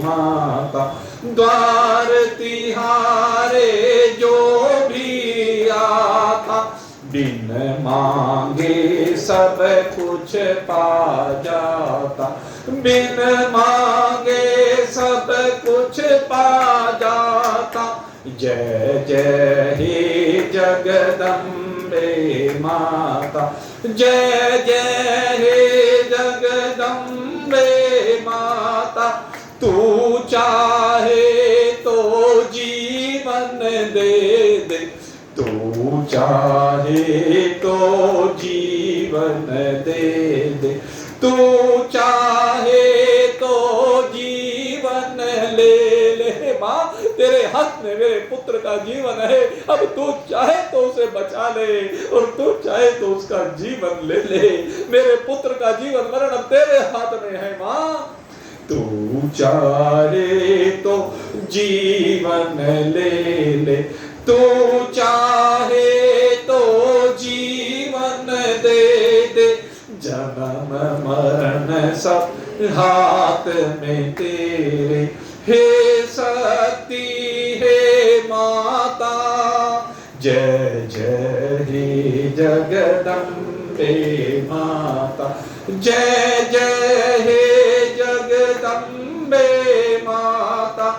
माता, द्वार तिहारे जो भी आता। बिन मांगे सब कुछ पा जाता, बिन मांगे सब कुछ पा जाता। जय जय हे जगदम्बे माता, जय जय हे जगदम्बे माता। तू चाहे तो जीवन दे दे, तू चाहे तो जीवन दे दे, तू चाहे तो जीवन ले ले। माँ तेरे हाथ में मेरे पुत्र का जीवन है, अब तू चाहे तो उसे बचा ले और तू चाहे तो उसका जीवन ले ले। मेरे पुत्र का जीवन मरण अब तेरे हाथ में है माँ। तू चाहे तो जीवन ले ले, तू चाहे तो जीवन दे दे। जन्म मरण सब हाथ में तेरे, हे सती हे माता। जय जय हे जगदम्बे माता, जय जय हे जगदम्बे माता।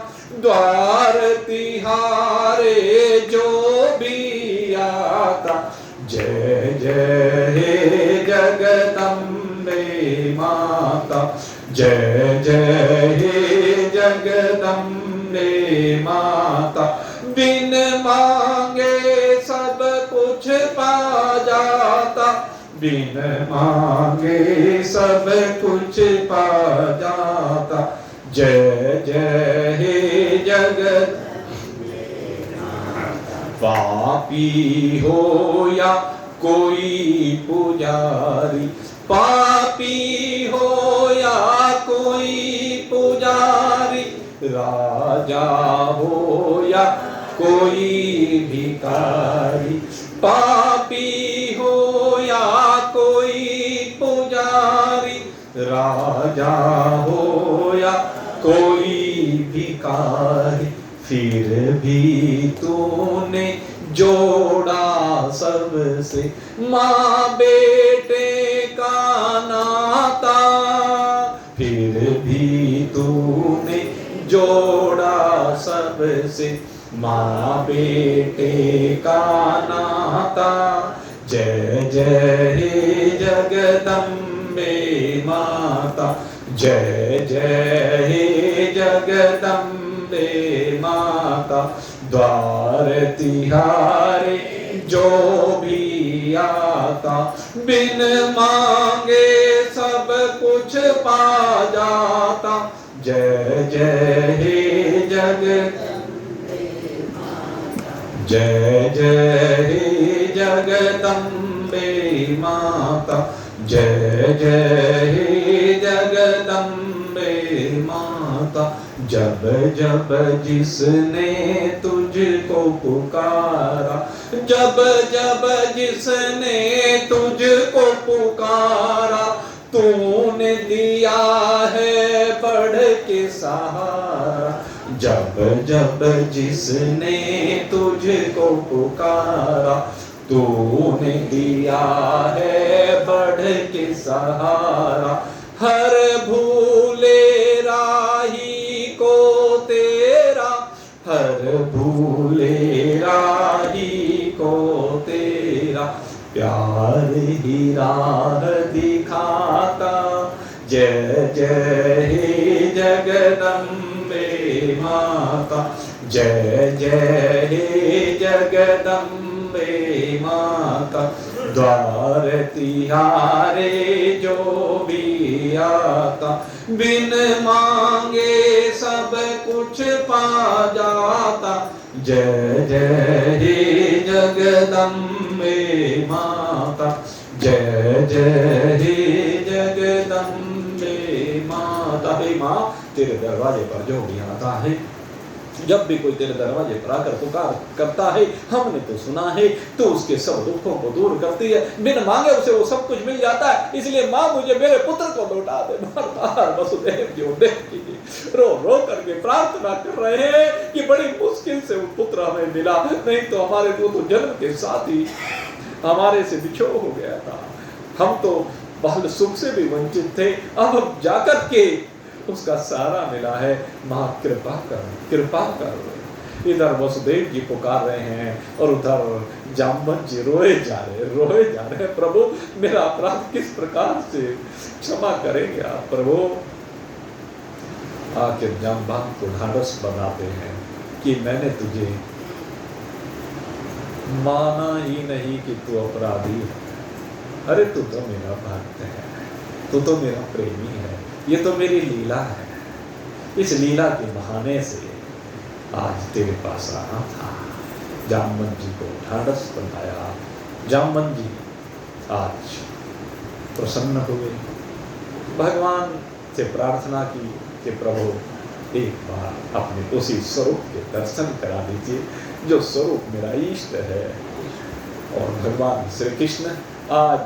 द्वार तिहारे जो भी आता। जय जय हे जगदम्बे माता, जय जय हे जगदम्बे माता। बिन मांगे सब कुछ पा जाता, बिन मांगे सब कुछ पा जाता। जय जय हे जगत। पापी हो या कोई पुजारी, पापी हो या कोई पुजारी, राजा हो या कोई भिखारी, पापी हो या कोई पुजारी, राजा हो या कोई भिखारी, फिर भी तूने जोड़ा सबसे। माँ बेटे का नाता, फिर भी तूने जोड़ा सबसे। माँ बेटे का नाता। जय जय हे जगदम्बे माता, जय जय हे जगदम्बे माता। द्वार तिहारे जो भी आता, बिन मांगे सब कुछ पा जाता। जय जय हे जगदम्बे माता, जय जय हे जगदम्बे माता, जय जय हे जगदम्बे माता। जब जब जिसने तुझको पुकारा, जब जब जिसने तुझको पुकारा, तूने दिया है बढ़ के सहारा। जब जब जिसने तुझको पुकारा, तूने दिया है बढ़ के सहारा। हर भूले राही को तेरा, हर भूले राही को तेरा, प्यार ही राह दिखाता। जय जय हे जगदम्बे माता, जय जय हे जगदम्बे माता। द्वार तिहारे जो भी आता, बिन मांगे सब कुछ पा जाता। जय जय हे जगदम्बे माता, जय जय हे जगदम्बे माता। हे माँ, तेरे दरवाजे पर जो भी आता है, जब भी कोई तेरे दरवाजे पर आकर पुकार करता है, हमने तो सुना है तो उसके सब दुखों को दूर करती है। बिन मांगे उसे वो सब कुछ मिल जाता है। इसलिए माँ, मुझे मेरे पुत्र को लौटा दे। बार बार वसुदेव जी रो रो करके प्रार्थना कर रहे हैं कि बड़ी मुश्किल से वो पुत्र हमें मिला, नहीं तो हमारे को तो जन्म के साथ ही हमारे से बिछो हो गया था। हम तो बाल सुख से भी वंचित थे, अब जाकर के उसका सहारा मिला है। माँ कृपा कर, कृपा कर। इधर वसुदेव जी पुकार रहे हैं और उधर जाम्बवंत जी रोए जा रहे। प्रभु, मेरा अपराध किस प्रकार से क्षमा करेंगे आप प्रभु। आखिर जाम्बवंत को ढांढस बनाते हैं कि मैंने तुझे माना ही नहीं कि तू अपराधी है। अरे तू तो मेरा भक्त है, तू तो मेरा प्रेमी है, ये तो मेरी लीला है। इस लीला के बहाने से आज तेरे पास आना था। जाम्बवंत जी को ढांढस बनाया। जाम्बवंत जी आज प्रसन्न हुए, भगवान से प्रार्थना की कि प्रभु एक बार अपने उसी स्वरूप के दर्शन करा दीजिए जो स्वरूप मेरा इष्ट है। और भगवान श्री कृष्ण आज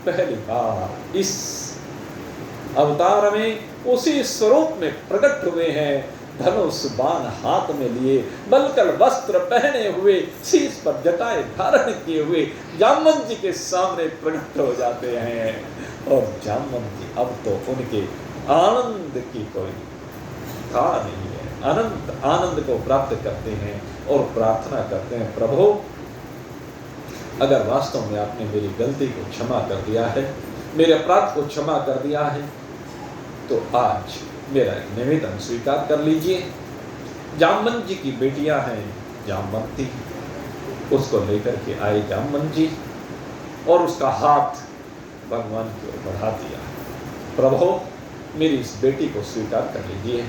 पहली बार इस अवतार में उसी स्वरूप में प्रकट हुए हैं। धनुष बाण हाथ में लिए, बलकल वस्त्र पहने हुए, शीश पर जटाएं धारण किए हुए जाम्बवंत जी के सामने प्रकट हो जाते हैं। और जाम्बवंत जी अब तो उनके आनंद की कोई था नहीं है, अनंत आनंद को प्राप्त करते हैं और प्रार्थना करते हैं, प्रभु अगर वास्तव में आपने मेरी गलती को क्षमा कर दिया है, मेरे अपराध को क्षमा कर दिया है, तो आज मेरा एक निवेदन स्वीकार कर लीजिए। जाम्बवंत जी की बेटियां हैं जाम्बवंती, उसको लेकर के आए जाम्बवंत जी और उसका हाथ भगवान की ओर बढ़ा दिया। प्रभु मेरी इस बेटी को स्वीकार कर लीजिए।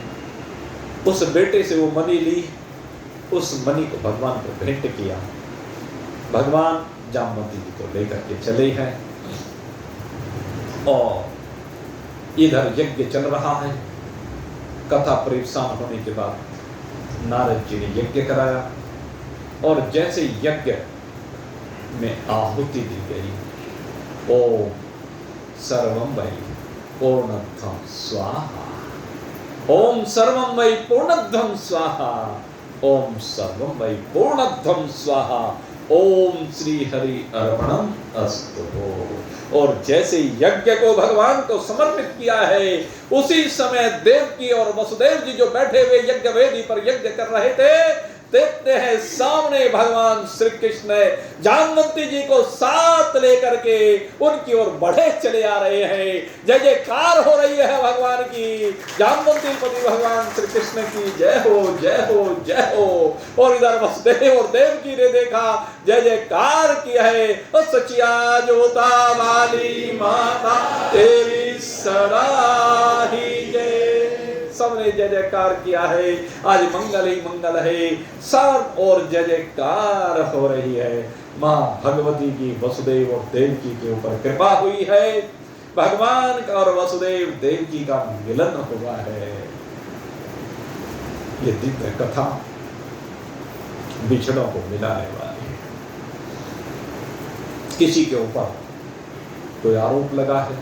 उस बेटे से वो मणि ली, उस मणि को भगवान को भेंट किया। भगवान जाम्बवंती जी को लेकर के चले हैं और इधर यज्ञ चल रहा है। कथा परिवसान होने के बाद नारद जी ने यज्ञ कराया और जैसे यज्ञ में आहुति दी गई, ओम सर्वम वै पूर्णत्वं स्वाहा, ओम सर्वं वै पूर्णध्वं स्वाहा, ओम सर्वं वै पूर्णध्वं स्वाहा, ओम श्री हरि अर्पणम अस्तु। और जैसे यज्ञ को भगवान को समर्पित किया है, उसी समय देवकी और वसुदेव जी जो बैठे हुए यज्ञ वेदी पर यज्ञ कर रहे थे, देखते हैं सामने भगवान श्री कृष्ण जामवंती जी को साथ लेकर के उनकी ओर बढ़े चले आ रहे हैं। जय जयकार हो रही है भगवान की, जामवंती पति भगवान श्री कृष्ण की जय हो जय हो जय हो। और इधर वसुदेव और देवकी ने देखा, जय जयकार किया है, और सचिया जोता वाली माता तेरी सदा ही जय। सबने जय जयकार किया है। आज मंगल ही मंगल है, सब और जय जयकार हो रही है। माँ भगवती की वसुदेव और देवकी के ऊपर कृपा हुई है, भगवान का और वसुदेव देवकी का मिलन हुआ है। ये दिव्य कथा बिछड़ों को मिलाने वाली है। किसी के ऊपर कोई आरोप लगा है,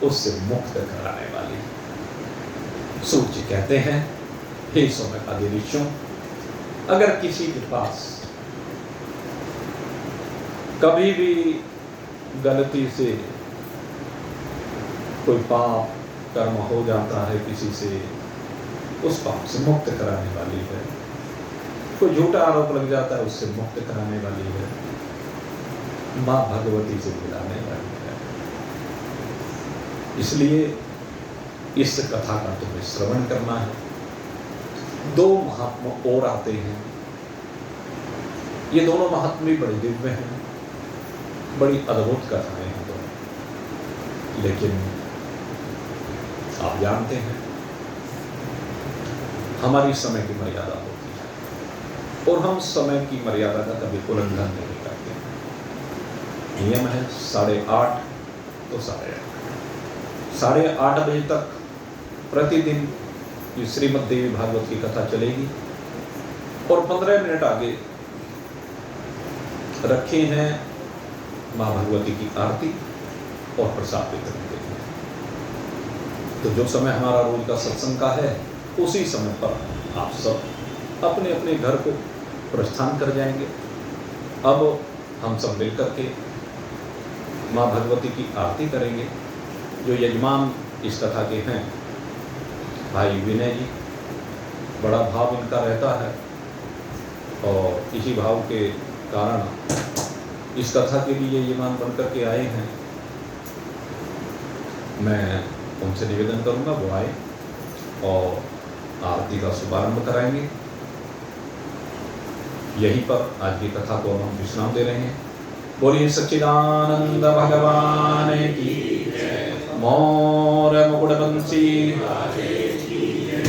उससे मुक्त कराने वाली है। सूर्य कहते हैं, हे सौम्यवादी ऋषियों, अगर किसी के पास कभी भी गलती से कोई पाप कर्म हो जाता है किसी से, उस पाप से मुक्त कराने वाली है। कोई झूठा आरोप लग जाता है, उससे मुक्त कराने वाली है। माँ भगवती से मिलाने वाली है। इसलिए इस कथा का तुम्हें श्रवण करना है। दो महात्मा और आते हैं, ये दोनों महात्मा बड़े दिव्य हैं, बड़ी अद्भुत कथाएं हैं दोनों। लेकिन आप जानते हैं, हमारी समय की मर्यादा होती है और हम समय की मर्यादा का कभी उल्लंघन नहीं करते। नियम है 8:30 तो 8:30, 8:30 बजे तक प्रतिदिन ये श्रीमद् देवी भागवत की कथा चलेगी। और 15 मिनट आगे रखे हैं माँ भगवती की आरती और प्रसाद वितरण के लिए। तो जो समय हमारा रोज का सत्संग का है, उसी समय पर आप सब अपने अपने घर को प्रस्थान कर जाएंगे। अब हम सब मिलकर के माँ भगवती की आरती करेंगे। जो यजमान इस कथा के हैं भाई विनय जी, बड़ा भाव इनका रहता है और इसी भाव के कारण इस कथा के लिए यजमान बनकर के आए हैं। मैं उनसे निवेदन करूंगा वो आए और आरती का शुभारंभ कराएंगे। यहीं पर आज की कथा को हम विश्राम दे रहे हैं। बोलिए सच्चिदानंद भगवान की जय। मोर मुकुट बंसी